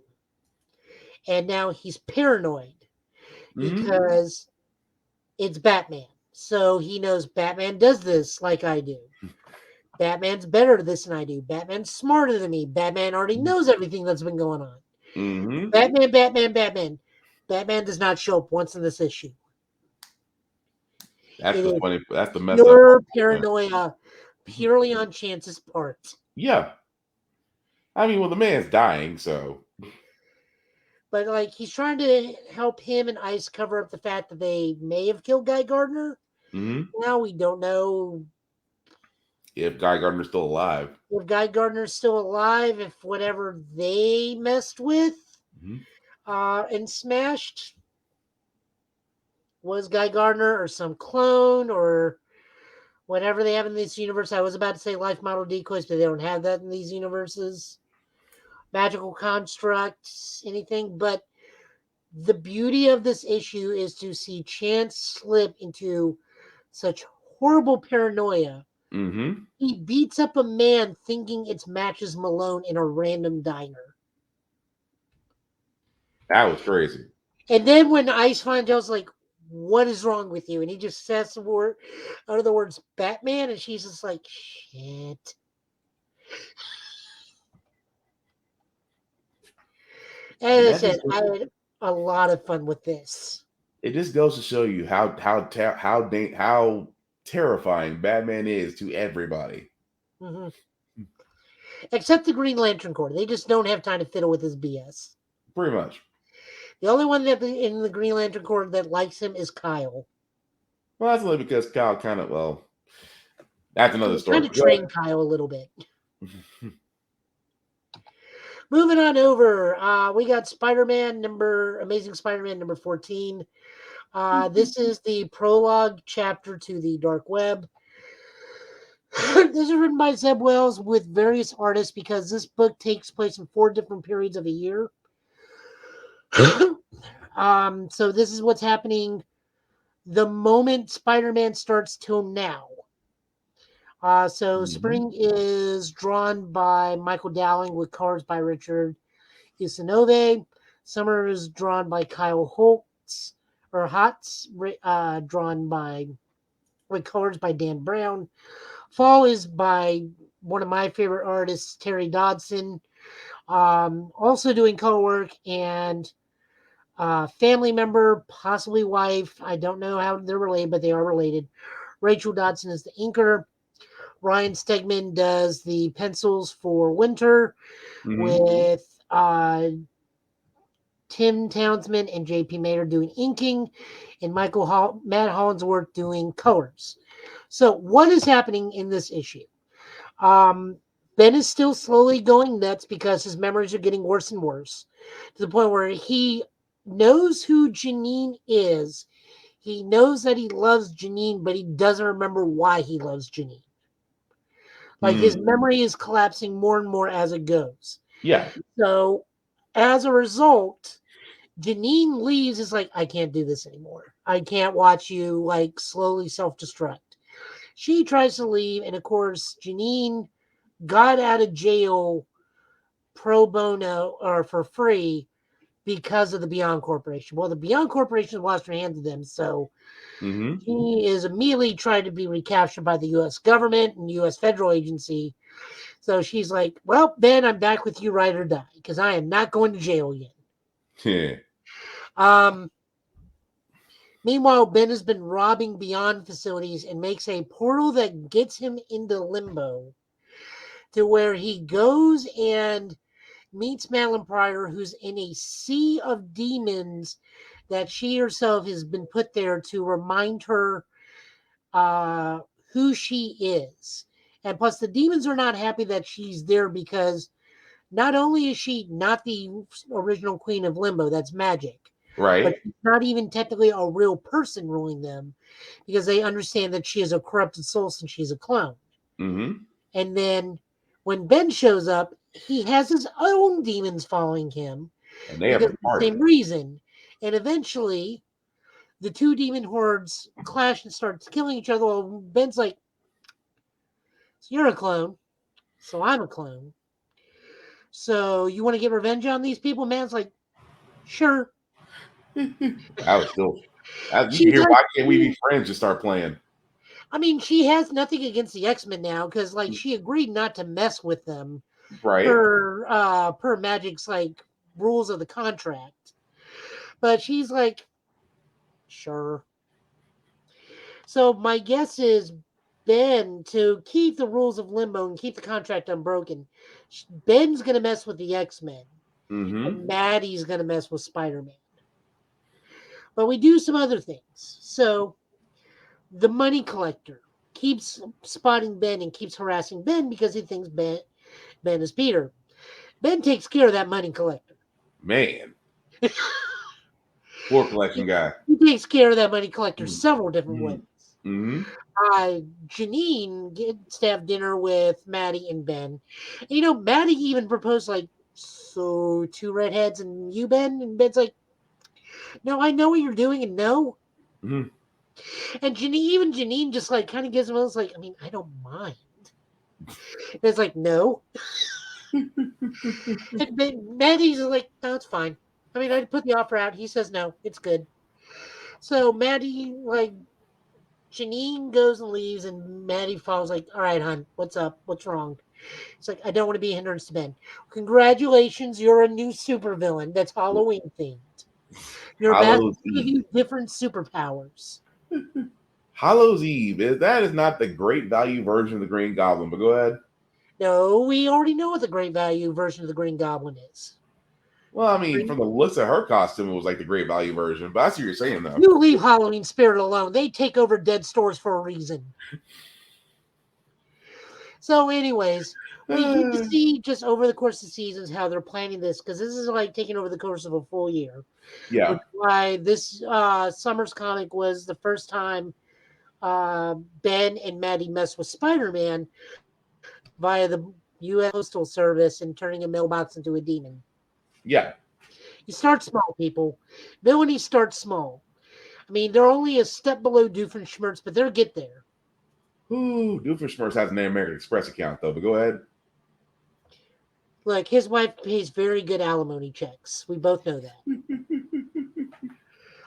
and now he's paranoid because it's Batman. So he knows Batman does this like I do. Batman's better at this than I do. Batman's smarter than me. Batman already knows everything that's been going on. Batman. Batman does not show up once in this issue. That's the messed up pure paranoia, purely on Chance's part. Yeah. I mean, well, the man's dying, so. But he's trying to help him and Ice cover up the fact that they may have killed Guy Gardner. Now we don't know if Guy Gardner's still alive. If Guy Gardner's still alive, if whatever they messed with and smashed was Guy Gardner or some clone or whatever they have in this universe. I was about to say life model decoys, but they don't have that in these universes. Magical constructs, anything. But the beauty of this issue is to see Chance slip into such horrible paranoia. He beats up a man thinking it's Matches Malone in a random diner. That was crazy. And then when Ice finds out, like, what is wrong with you? And he just says the word, out of the words, Batman, and she's just like, shit. And as I said, I had a lot of fun with this. It just goes to show you how terrifying Batman is to everybody. Except the Green Lantern Corps. They just don't have time to fiddle with his BS. Pretty much. The only one that in the Green Lantern Corps that likes him is Kyle. Well, that's only because Kyle kind of that's another He's story. trying to train Kyle a little bit. Moving on over, we got Amazing Spider-Man number 14. This is the prologue chapter to the Dark Web. This is written by Zeb Wells with various artists because this book takes place in 4 different periods of a year. So this is what's happening the moment Spider-Man starts till now. Spring is drawn by Michael Dowling with colors by Richard Isanove. Summer is drawn by Kyle Holtz, drawn by with colors by Dan Brown. Fall is by one of my favorite artists, Terry Dodson. Also doing color work and family member, possibly wife. I don't know how they're related, but they are related. Rachel Dodson is the inker. Ryan Stegman does the pencils for Winter with Tim Townsend and J.P. Mayer doing inking and Matt Hollingsworth doing colors. So what is happening in this issue? Ben is still slowly going nuts because his memories are getting worse and worse to the point where he knows who Janine is. He knows that he loves Janine, but he doesn't remember why he loves Janine. Like his memory is collapsing more and more as it goes. Yeah. So as a result, Janine leaves. Is like, I can't do this anymore. I can't watch you like slowly self-destruct. She tries to leave, and of course, Janine got out of jail pro bono or for free because of the Beyond Corporation. Well, the Beyond Corporation lost her hand to them, so he is immediately trying to be recaptured by the U.S. government and U.S. federal agency. So she's like, well, Ben, I'm back with you, ride or die, because I am not going to jail again. Yeah. Meanwhile, Ben has been robbing Beyond facilities and makes a portal that gets him into limbo to where he goes and meets Madeline Pryor, who's in a sea of demons that she herself has been put there to remind her who she is. And plus, the demons are not happy that she's there because not only is she not the original queen of Limbo, that's magic, right? But she's not even technically a real person ruling them because they understand that she is a corrupted soul since she's a clone. And then when Ben shows up, he has his own demons following him. And they have the same reason. And eventually, the 2 demon hordes clash and start killing each other. Well, Ben's like, so you're a clone, so I'm a clone. So you want to get revenge on these people? Man's like, sure. I was still. You can hear why can't we be friends? Just start playing. I mean, she has nothing against the X-Men now because, like, she agreed not to mess with them, right? Per Magic's like rules of the contract. But she's like, sure. So my guess is Ben, to keep the rules of Limbo and keep the contract unbroken, Ben's gonna mess with the X-Men, and Maddie's gonna mess with Spider-Man. But we do some other things. So the money collector keeps spotting Ben and keeps harassing Ben because he thinks Ben is Peter. Ben takes care of that money collector. Man. Poor collection guy. He takes care of that money collector several different ways. Janine gets to have dinner with Maddie and Ben. And, you know, Maddie even proposed, like, so 2 redheads and you, Ben? And Ben's like, no, I know what you're doing, and no. And Janine just, like, kind of gives him a like, I mean, I don't mind. And it's like, no. And Maddie's like, no, it's fine. I mean, I put the offer out. He says no, it's good. So Maddie, like, Janine goes and leaves, and Maddie follows, like, all right, hon, what's up? What's wrong? It's like, I don't want to be a hindrance to Ben. Congratulations, you're a new supervillain that's Halloween themed. Your mask will give you different superpowers. Hallows Eve. That is not the great value version of the Green Goblin, but go ahead. No, we already know what the great value version of the Green Goblin is. Well, I mean, from the looks of her costume, it was like the Great Value version. But I see what you're saying, though. You leave Halloween Spirit alone. They take over dead stores for a reason. So, anyways, we get to see just over the course of seasons how they're planning this, because this is like taking over the course of a full year. Yeah. Which is why this summer's comic was the first time Ben and Maddie messed with Spider-Man via the U.S. Postal Service and turning a mailbox into a demon. Yeah. You start small, people. Villainy starts small. I mean, they're only a step below Doofenshmirtz, but they'll get there. Ooh, Doofenshmirtz has an American Express account, though, but go ahead. Look, his wife pays very good alimony checks. We both know that.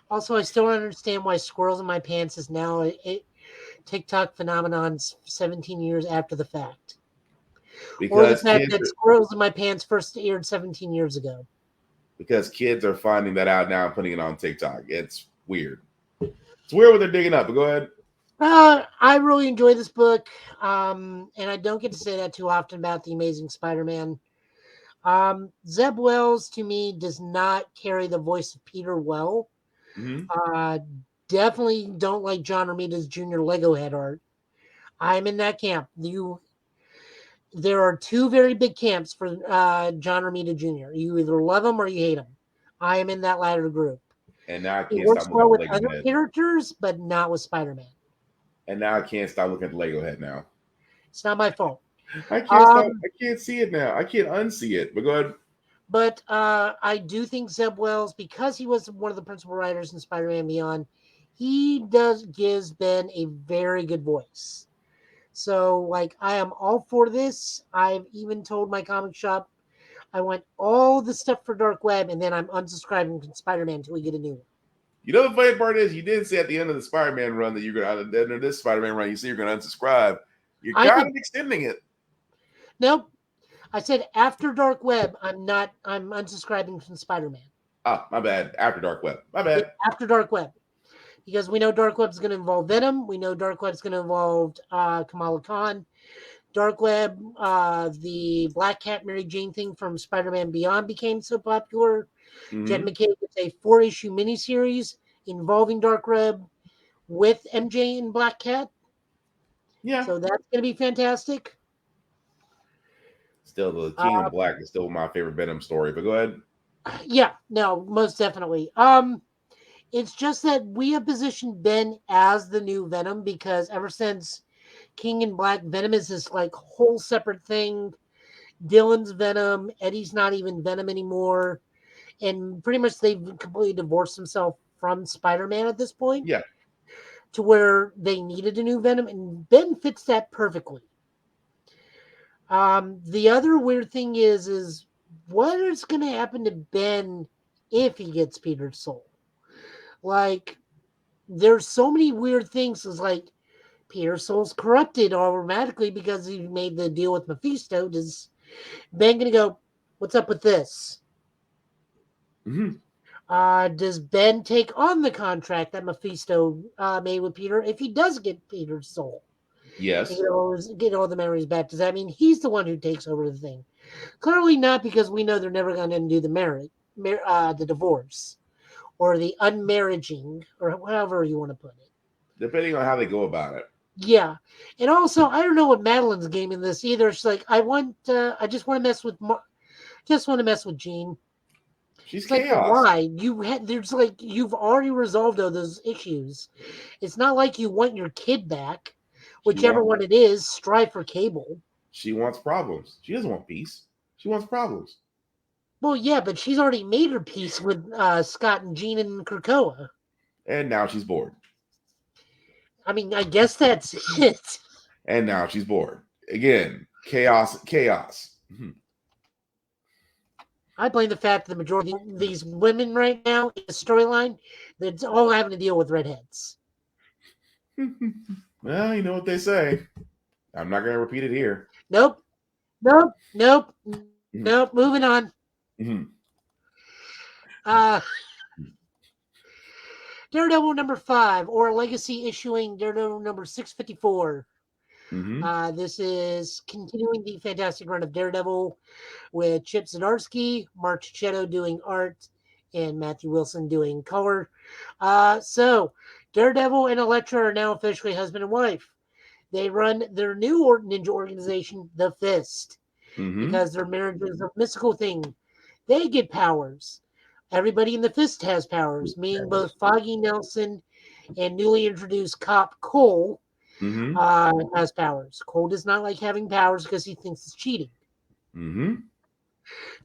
Also, I still don't understand why Squirrels in My Pants is now a TikTok phenomenon 17 years after the fact. Or the Because fact kids that Squirrels in My Pants first aired 17 years ago. Because kids are finding that out now and putting it on TikTok. It's weird. It's weird what they're digging up, but go ahead. I really enjoy this book, and I don't get to say that too often about The Amazing Spider-Man. Zeb Wells, to me, does not carry the voice of Peter well. Definitely don't like John Romita's Jr. Lego head art. I'm in that camp. There are two very big camps for John Romita Jr. You either love him or you hate him. I am in that latter group. And now I He can't works stop well looking with at Lego other head. characters, but not with Spider-Man. And now I can't stop looking at the Lego head now. It's not my fault. I can't stop. I can't see it now. I can't unsee it. But go ahead. But I do think Zeb Wells, because he was one of the principal writers in Spider-Man Beyond, he gives Ben a very good voice. So, like, I am all for this. I've even told my comic shop I want all the stuff for Dark Web, and then I'm unsubscribing from Spider-Man until we get a new one. You know the funny part is you did say at the end of the Spider-Man run that you're going to, at the end of this Spider-Man run, you say you're going to unsubscribe. You're kind of extending it. Nope. I said after Dark Web, I'm unsubscribing from Spider-Man. Ah, my bad. After Dark Web. My bad. After Dark Web. Because we know Dark Web's going to involve Venom. We know Dark Web's going to involve Kamala Khan. Dark Web, the Black Cat Mary Jane thing from Spider-Man Beyond became so popular. Jed McKay did a 4-issue miniseries involving Dark Web with MJ and Black Cat. Yeah. So that's going to be fantastic. Still, the King in Black is still my favorite Venom story, but go ahead. Yeah, no, most definitely. It's just that we have positioned Ben as the new Venom because ever since King in Black, Venom is this like whole separate thing. Dylan's Venom, Eddie's not even Venom anymore, and pretty much they've completely divorced themselves from Spider-Man at this point. Yeah, to where they needed a new Venom, and Ben fits that perfectly. The other weird thing is what is going to happen to Ben if he gets Peter's soul? Like, there's so many weird things. It's like Peter's soul's corrupted automatically because he made the deal with Mephisto. Does Ben going to go, what's up with this? Does Ben take on the contract that Mephisto made with Peter if he does get Peter's soul? Yes. Get all the memories back. Does that mean he's the one who takes over the thing? Clearly not, because we know they're never going to undo the divorce or the unmarriaging or however you want to put it. Depending on how they go about it. Yeah, and also I don't know what Madeline's game in this either. She's like, I just want to mess with, Jean. She's like, chaos. why? You've already resolved all those issues. It's not like you want your kid back. Whichever one it is, strive for Cable. She wants problems. She doesn't want peace. She wants problems. Well, yeah, but she's already made her peace with Scott and Jean and Krakoa. And now she's bored. I mean, I guess that's it. And now she's bored. Again, chaos. I blame the fact that the majority of these women right now in the storyline, they're all having to deal with redheads. Well, you know what they say. I'm not going to repeat it here. Nope. Moving on. Daredevil number 5, or Legacy issuing Daredevil number 654. Mm-hmm. This is continuing the fantastic run of Daredevil with Chip Zdarsky, Mark Checchetto doing art, and Matthew Wilson doing color. So, Daredevil and Elektra are now officially husband and wife. They run their new ninja organization, the Fist, Mm-hmm. because their marriage is a mystical thing. They get powers. Everybody in the Fist has powers, meaning both Foggy Nelson and newly introduced cop Cole Mm-hmm. has powers. Cole does not like having powers because he thinks it's cheating. Mm-hmm.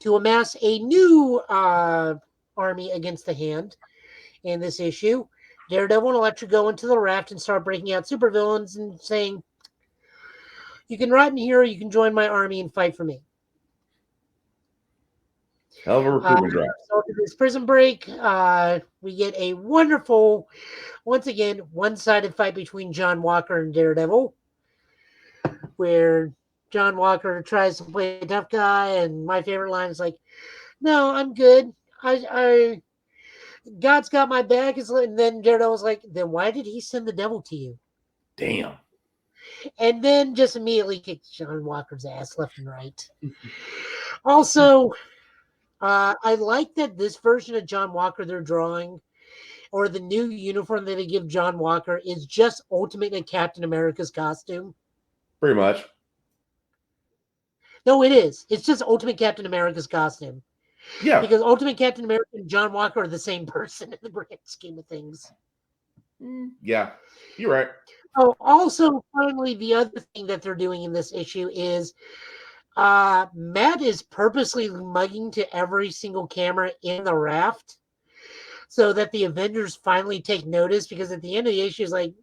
To amass a new army against the Hand in this issue, Daredevil and Elektra go into the raft and start breaking out supervillains and saying, "You can rot in here, or you can join my army and fight for me." Hell of a recruitment drive. So after this prison break, we get a wonderful, once again, one-sided fight between John Walker and Daredevil, where John Walker tries to play a tough guy, and my favorite line is like, "No, I'm good. I God's got my back." And then Daredevil's like, "Then why did he send the devil to you?" Damn. And then just immediately kicks John Walker's ass left and right. Also, I like that this version of John Walker they're drawing, or the new uniform that they give John Walker, is just ultimately Captain America's costume. Pretty much. No, it is. It's just Ultimate Captain America's costume. Yeah. Because Ultimate Captain America and John Walker are the same person in the grand scheme of things. Yeah. You're right. Oh, also, finally, the other thing that they're doing in this issue is Matt is purposely mugging to every single camera in the raft so that the Avengers finally take notice, because at the end of the issue, it's like,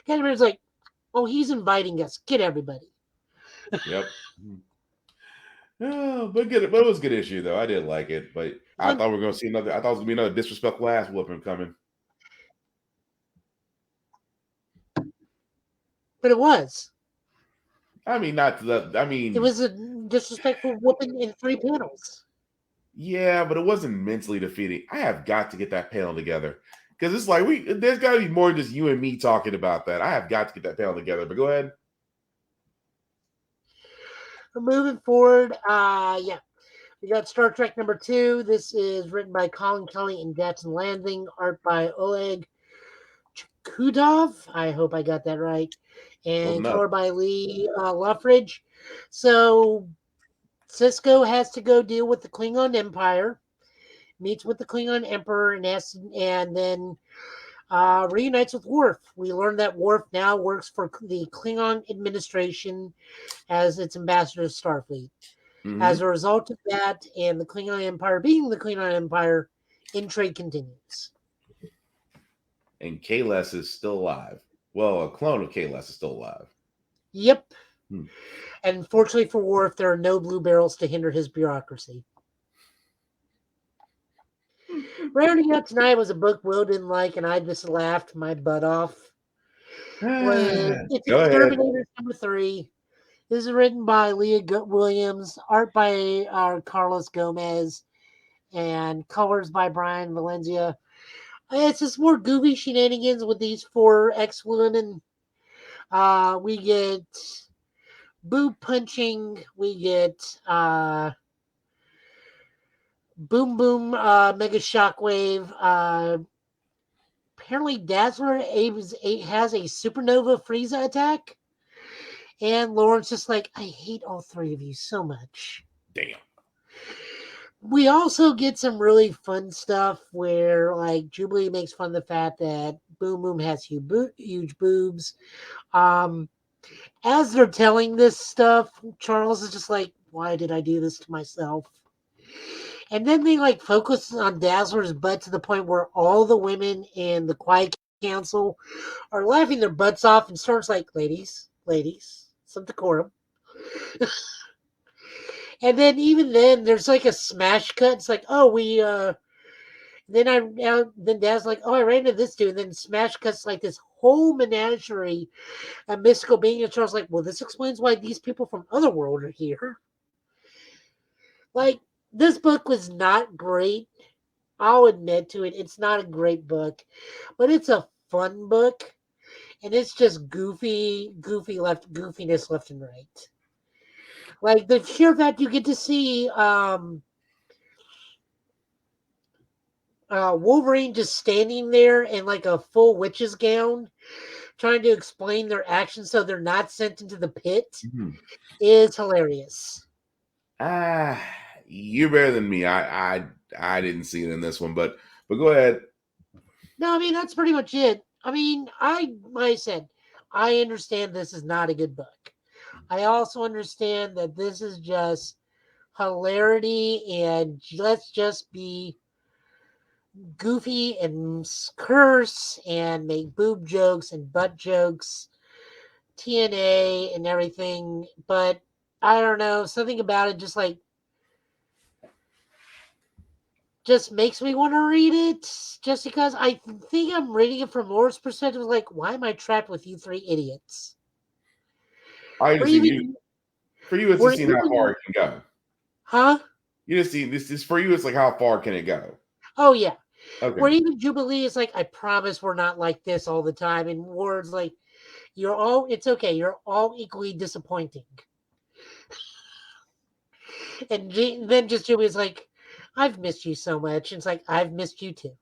Captain America's like, "Oh, he's inviting us. Get everybody." Yep. Oh, but good. But it was a good issue, though. I did like it, but I thought we were going to see another. I thought it was going to be another disrespectful ass whooping coming. But it was. I mean, not to the. I mean, It was a disrespectful whooping in 3 panels. Yeah, but it wasn't mentally defeating. I have got to get that panel together because it's like there's got to be more than just you and me talking about that. I have got to get that panel together. But go ahead. Moving forward, yeah, we got Star Trek #2. This is written by Colin Kelly and Datsun Landing, art by Oleg Kudov. I hope I got that right, and color by Lee Luffridge. So Cisco has to go deal with the Klingon Empire, meets with the Klingon Emperor, and then reunites with Worf. We learn that Worf now works for the Klingon administration as its ambassador to Starfleet. Mm-hmm. As a result of that, and the Klingon Empire being the Klingon Empire, intrigue continues. And Kales is still alive. Well, a clone of Kales is still alive. Yep. And fortunately for Worf, there are no blue barrels to hinder his bureaucracy. Rounding out tonight was a book Will didn't like, and I just laughed my butt off. It's Exterminators #3. This is written by Leah Williams, art by Carlos Gomez, and colors by Brian Valencia. It's just more goofy shenanigans with these 4 ex-women. We get boob punching. We get boom boom mega shockwave. Apparently Dazzler has a supernova Frieza attack. And Lauren's just like, "I hate all 3 of you so much." Damn. We also get some really fun stuff where, like, Jubilee makes fun of the fact that Boom Boom has huge boobs. As they're telling this stuff, Charles is just like, "Why did I do this to myself?" And then they, like, focus on Dazzler's butt to the point where all the women in the Quiet Council are laughing their butts off, and Storm's like, ladies, some decorum. And then even then, there's like a smash cut. It's like, "Oh, we then Dad's like, "Oh, I ran into this dude," and then smash cuts like this whole menagerie of mystical being. And Charles like, "Well, this explains why these people from Otherworld are here." Like, this book was not great. I'll admit to it. It's not a great book, but it's a fun book. and it's just goofiness left and right. Like the sheer fact you get to see Wolverine just standing there in like a full witch's gown, trying to explain their actions so they're not sent into the pit, is hilarious. You're better than me. I didn't see it in this one, but go ahead. No, I mean that's pretty much it. I mean, like I said, I understand this is not a good book. I also understand that this is just hilarity and let's just be goofy and curse and make boob jokes and butt jokes, TNA and everything. But I don't know, something about it just makes me want to read it just because I think I'm reading it from Laura's perspective. Like, why am I trapped with you three idiots? I Or just see even, you. For you, it's or just seeing how even, far it can go. huh? You just see this is for you. It's like how far can it go? Oh yeah. Okay. Where even Jubilee is like, I promise we're not like this all the time. And Ward's like, it's okay. You're all equally disappointing. And then just Jubilee's like, I've missed you so much. And it's like, I've missed you too.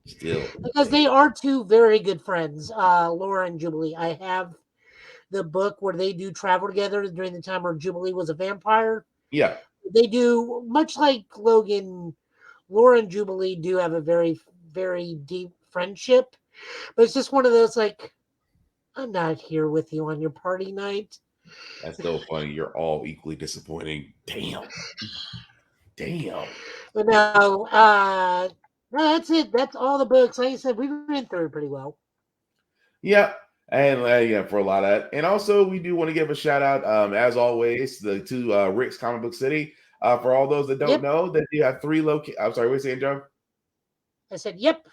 Still. Because they are two very good friends, Laura and Jubilee. I have the book where they do travel together during the time where Jubilee was a vampire. Yeah. They do, much like Logan, Laura and Jubilee do have a very, very deep friendship. But it's just one of those like, I'm not here with you on your party night. That's so funny. You're all equally disappointing. Damn. But no, that's it. That's all the books. Like I said, we ran through it pretty well. Yep. And yeah, for a lot of that. And also, we do want to give a shout out, as always, to Rick's Comic Book City. For all those that don't know, that you have 3 locations. I'm sorry, what are you saying, Joe? I said, yep.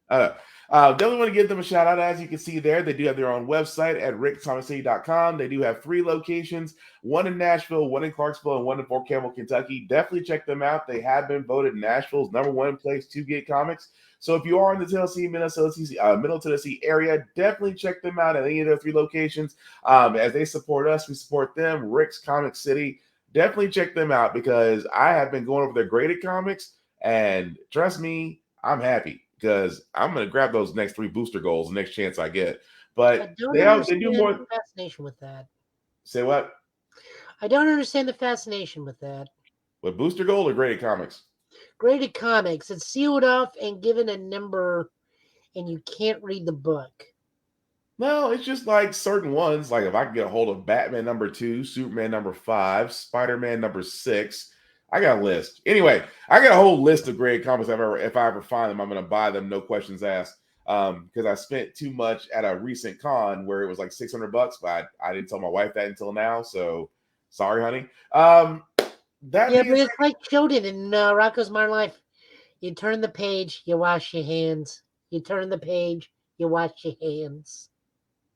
Definitely want to give them a shout out. As you can see there, they do have their own website at rickcomiccity.com. They do have 3 locations, one in Nashville, one in Clarksville, and one in Fort Campbell, Kentucky. Definitely check them out. They have been voted Nashville's #1 place to get comics. So if you are in the Tennessee, Middle Tennessee area, definitely check them out at any of their 3 locations. As they support us, we support them. Rick's Comic City. Definitely check them out because I have been going over their graded comics, and trust me, I'm happy because I'm going to grab those next 3 booster goals the next chance I get. But they do more. The fascination with that. Say what? I don't understand the fascination with that. With booster gold or graded comics? Graded comics. It's sealed off and given a number, and you can't read the book. No, it's just like certain ones. Like if I can get a hold of Batman #2, Superman #5, Spider-Man #6. I got a list. Anyway, I got a whole list of great comics if I ever find them, I'm going to buy them, no questions asked. Because I spent too much at a recent con where it was like $600, but I didn't tell my wife that until now. So sorry, honey. But it's like Shonen in Rocco's Modern Life. You turn the page, you wash your hands. You turn the page, you wash your hands.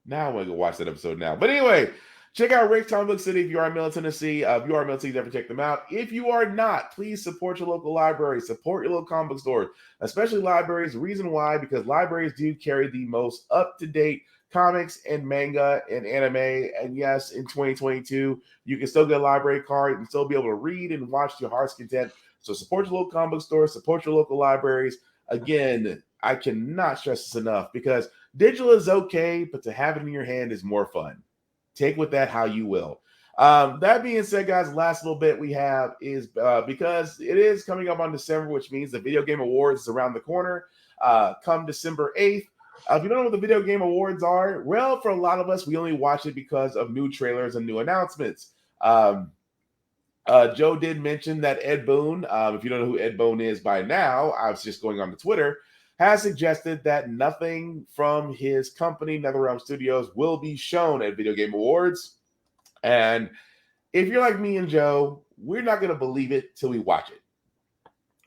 Now I want to go watch that episode now. But anyway, check out Rick's Comic Book City if you are in Middle Tennessee. If you are in Middle Tennessee, definitely check them out. If you are not, please support your local library. Support your local comic book store, especially libraries. The reason why, because libraries do carry the most up-to-date comics and manga and anime. And yes, in 2022, you can still get a library card and still be able to read and watch to your heart's content. So support your local comic book store, support your local libraries. Again, I cannot stress this enough because digital is okay, but to have it in your hand is more fun. Take with that how you will. That being said, guys, last little bit we have is because it is coming up on December, which means the Video Game Awards is around the corner. Come December 8th. If you don't know what the Video Game Awards are, well, for a lot of us, we only watch it because of new trailers and new announcements. Joe did mention that Ed Boon, if you don't know who Ed Boon is by now, I was just going on to Twitter, has suggested that nothing from his company, NetherRealm Studios, will be shown at Video Game Awards. And if you're like me and Joe, we're not going to believe it till we watch it.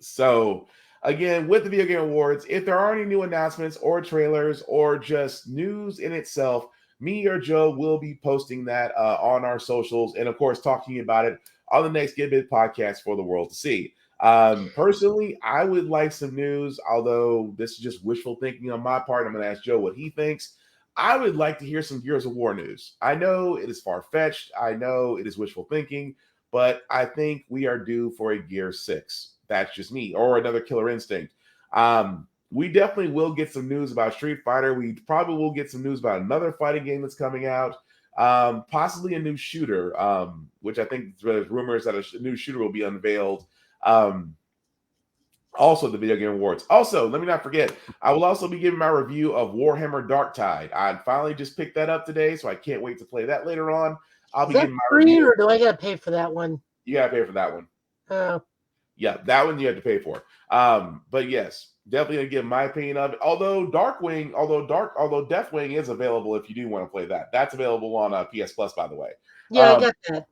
So, again, with the Video Game Awards, if there are any new announcements or trailers or just news in itself, me or Joe will be posting that on our socials and, of course, talking about it on the next Get Bit podcast for the world to see. Personally, I would like some news, although this is just wishful thinking on my part. I'm going to ask Joe what he thinks. I would like to hear some Gears of War news. I know it is far-fetched. I know it is wishful thinking, but I think we are due for a Gear 6. That's just me, or another Killer Instinct. We definitely will get some news about Street Fighter. We probably will get some news about another fighting game that's coming out, possibly a new shooter, which I think there's rumors that a new shooter will be unveiled. Also, the Video Game Awards. Also, let me not forget, I will also be giving my review of Warhammer Darktide. I finally just picked that up today, so I can't wait to play that later on. I'll be giving my free, review. or do I gotta pay for that one? You gotta pay for that one. Oh. Yeah, that one you have to pay for. But yes, definitely gonna give my opinion of it. Although Deathwing is available if you do want to play that. That's available on PS Plus, by the way. Yeah, I got that.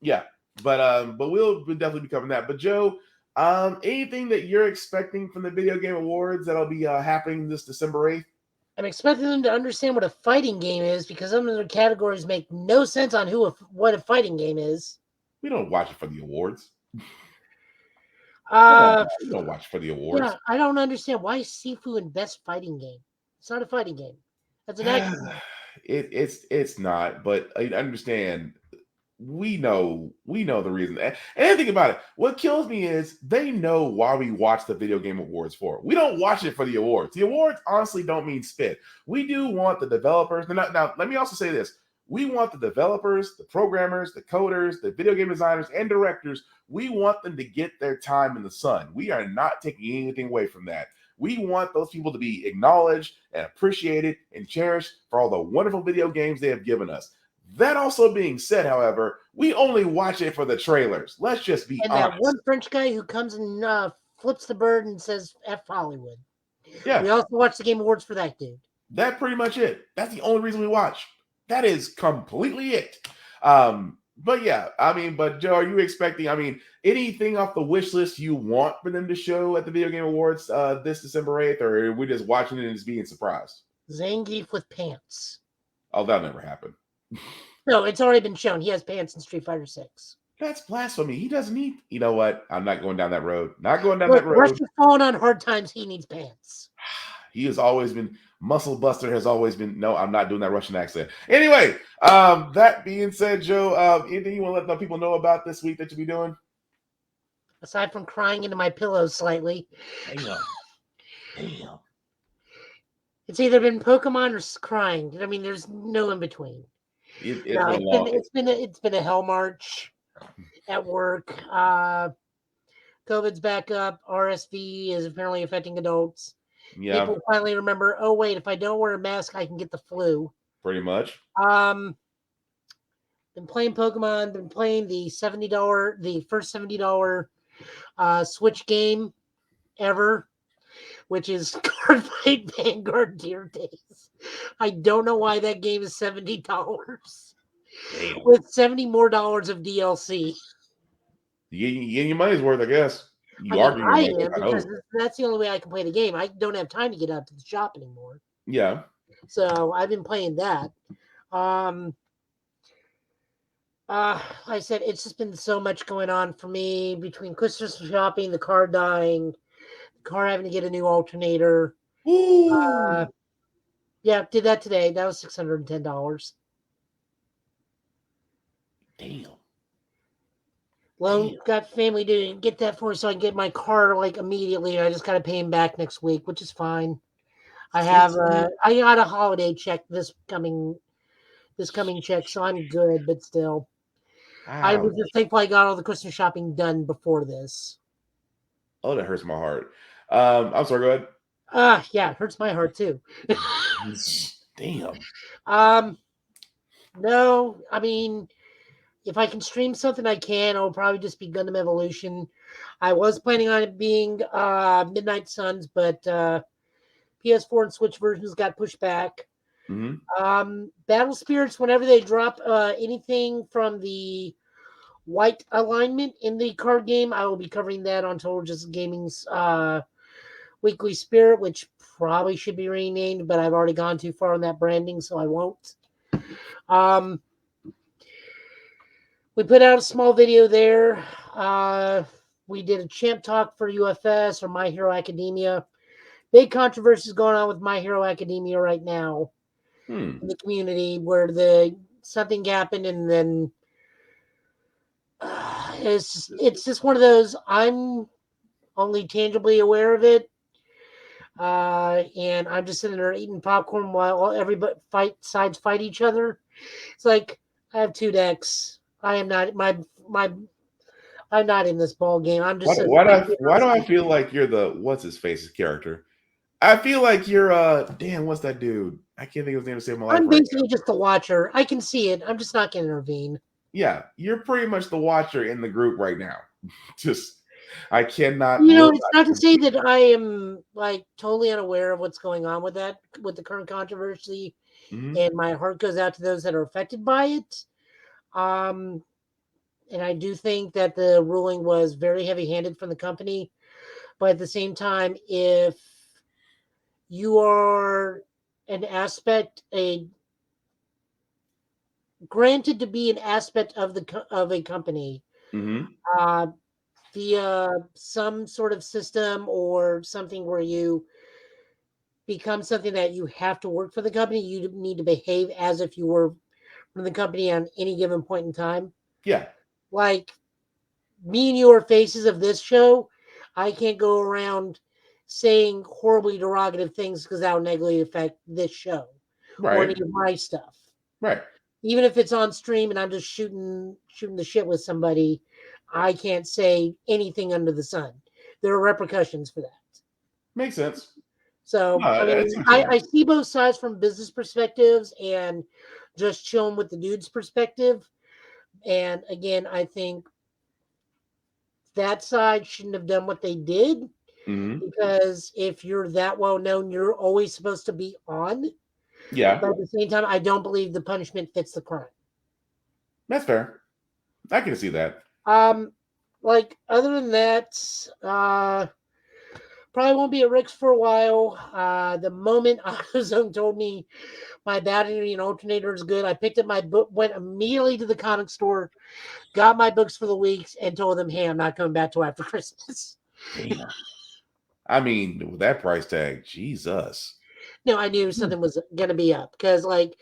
Yeah, but we'll definitely be covering that. But Joe, anything that you're expecting from the Video Game Awards that'll be happening this December 8th? I'm expecting them to understand what a fighting game is, because some of the categories make no sense on what a fighting game is. We don't watch it for the awards. We don't watch for the awards. Yeah, I don't understand why Sifu in best fighting game. It's not a fighting game. That's an action game. It's not, but I understand. We know the reason. And think about it. What kills me is they know why we watch the Video Game Awards for. We don't watch it for the awards. The awards honestly don't mean spit. We do want the developers. Now, let me also say this. We want the developers, the programmers, the coders, the video game designers, and directors. We want them to get their time in the sun. We are not taking anything away from that. We want those people to be acknowledged and appreciated and cherished for all the wonderful video games they have given us. That also being said, however, we only watch it for the trailers. Let's just be honest. And that one French guy who comes and flips the bird and says F Hollywood. Yeah. We also watch the Game Awards for that dude. That's pretty much it. That's the only reason we watch. That is completely it. But yeah, but Joe, are you expecting, anything off the wish list you want for them to show at the Video Game Awards this December 8th, or are we just watching it and just being surprised? Zangief with pants. Oh, that'll never happen. No, it's already been shown. He has pants in Street Fighter 6. That's blasphemy. He doesn't need. You know what? I'm not going down that road. Not going down that road. Rush is falling on hard times. He needs pants. He has always been Muscle Buster. Has always been. No, I'm not doing that Russian accent. Anyway, that being said, Joe, anything you want to let the people know about this week that you'll be doing? Aside from crying into my pillow slightly. Damn. It's either been Pokemon or crying. There's no in between. It's been a hell march at work. COVID's back up. RSV is apparently affecting adults. Yeah. People finally remember, oh wait, if I don't wear a mask, I can get the flu. Pretty much. Been playing Pokemon, been playing the first $70 Switch game ever, which is Cardfight Vanguard Deer Days. I don't know why that game is $70 with $70 more of DLC. You get your money's worth, I guess. Because that's the only way I can play the game. I don't have time to get out to the shop anymore. Yeah. So I've been playing that. Like I said, it's just been so much going on for me between Christmas shopping, the car dying, the car having to get a new alternator. Yeah, did that today. That was $610. Damn. Loan got family to get that for me so I can get my car immediately. I just got to pay him back next week, which is fine. I got a holiday check this coming check, so I'm good, but still. Wow. I was just thankful I got all the Christmas shopping done before this. Oh, that hurts my heart. I'm sorry, go ahead. Yeah, it hurts my heart too. Damn. No, if I can stream something, I can. It'll probably just be Gundam Evolution. I was planning on it being Midnight Suns, but PS4 and Switch versions got pushed back. Mm-hmm. Battle Spirits, whenever they drop anything from the white alignment in the card game, I will be covering that on Total Justice Gaming's Weekly Spirit, which probably should be renamed, but I've already gone too far on that branding, so I won't. We put out a small video there. We did a champ talk for UFS or My Hero Academia. Big controversies going on with My Hero Academia right now. in the community where something happened, and then it's just one of those. I'm only tangibly aware of it, and I'm just sitting there eating popcorn while everybody sides fight each other. It's like I have two decks. I am not I'm not in this ball game. I'm just Why do I feel like you're the what's his face's character? I feel like you're damn, what's that dude? I can't think of his name to save my life. I'm basically just the watcher. I can see it. I'm just not going to intervene. Yeah, you're pretty much the watcher in the group right now. Just I cannot. It's not to say that I am like totally unaware of what's going on with the current controversy, and my heart goes out to those that are affected by it. And I do think that the ruling was very heavy-handed from the company, but at the same time, if you are granted to be an aspect of a company, via some sort of system or something where you become something that you have to work for the company, you need to behave as if you were from the company on any given point in time. Yeah. Like me and you are faces of this show. I can't go around saying horribly derogative things because that would negatively affect this show or any of my stuff. Right. Even if it's on stream and I'm just shooting the shit with somebody, I can't say anything under the sun. There are repercussions for that. Makes sense. So I see both sides from business perspectives and just chilling with the dude's perspective. And again, I think that side shouldn't have done what they did, because if you're that well known, you're always supposed to be on. Yeah. But at the same time, I don't believe the punishment fits the crime. That's fair. I can see that. Like other than that, probably won't be at Rick's for a while. The moment AutoZone told me my battery and alternator is good, I picked up my book, went immediately to the comic store, got my books for the weeks, and told them, "Hey, I'm not coming back till after Christmas." Damn. I mean, with that price tag, Jesus. No, I knew something was going to be up because, like,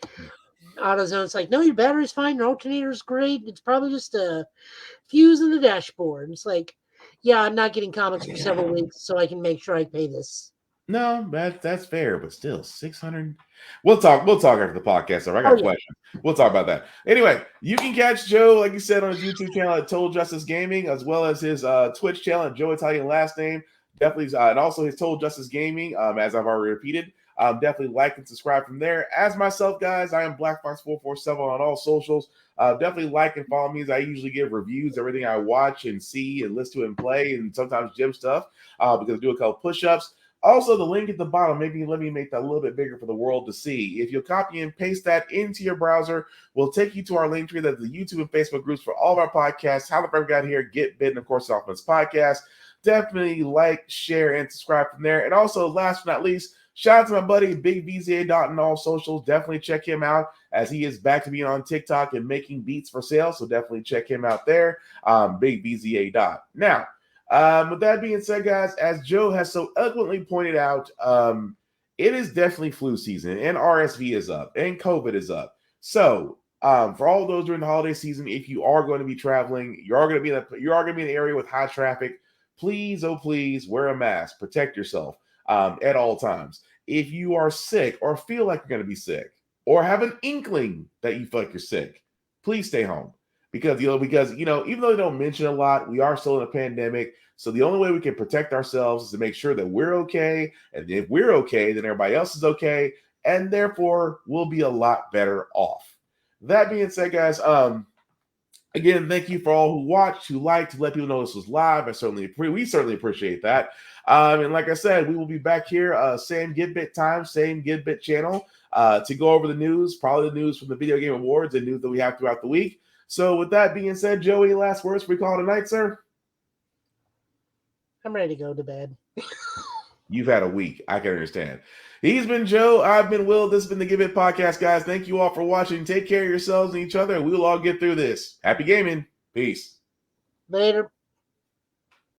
AutoZone's like, "No, your battery's fine, your alternator's great. It's probably just a fuse in the dashboard." And it's like, yeah, I'm not getting comics for several weeks, so I can make sure I pay this. No, that's fair, but still 600. We'll talk after the podcast. So I got a question. We'll talk about that. Anyway, you can catch Joe, like you said, on his YouTube channel at Total Justice Gaming, as well as his Twitch channel at Joe Italian last name. Definitely, and also his Total Justice Gaming, as I've already repeated. Definitely like and subscribe from there. As myself, guys, I am BlackFox447 on all socials. Definitely like and follow me, as I usually give reviews, everything I watch and see and listen to and play, and sometimes gym stuff, because I do a couple push-ups. Also, the link at the bottom, maybe let me make that a little bit bigger for the world to see. If you'll copy and paste that into your browser, we'll take you to our link tree, that's the YouTube and Facebook groups for all of our podcasts, How the Forever Got Here, Get Bit, and of course, Offense Podcast. Definitely like, share, and subscribe from there. And also, last but not least, shout out to my buddy Big VZA Dot on all socials. Definitely check him out, as he is back to being on TikTok and making beats for sale. So definitely check him out there. Big VZA Dot. Now, with that being said, guys, as Joe has so eloquently pointed out, it is definitely flu season, and RSV is up, and COVID is up. So, for all those during the holiday season, if you are going to be traveling, you are going to be in an area with high traffic. Please, oh please, wear a mask. Protect yourself at all times. If you are sick or feel like you're going to be sick, or have an inkling that you feel like you're sick, please stay home. Because even though they don't mention a lot, we are still in a pandemic. So the only way we can protect ourselves is to make sure that we're okay. And if we're okay, then everybody else is okay. And therefore, we'll be a lot better off. That being said, guys, again, thank you for all who watched, who liked, to let people know this was live. We certainly appreciate that. And like I said, we will be back here, same Gidbit time, same Gidbit channel, to go over the news, probably the news from the Video Game Awards and news that we have throughout the week. So with that being said, Joey, last words before we call it a night, sir? I'm ready to go to bed. You've had a week. I can understand. He's been Joe. I've been Will. This has been the Give It Podcast, guys. Thank you all for watching. Take care of yourselves and each other. We will all get through this. Happy gaming. Peace. Later.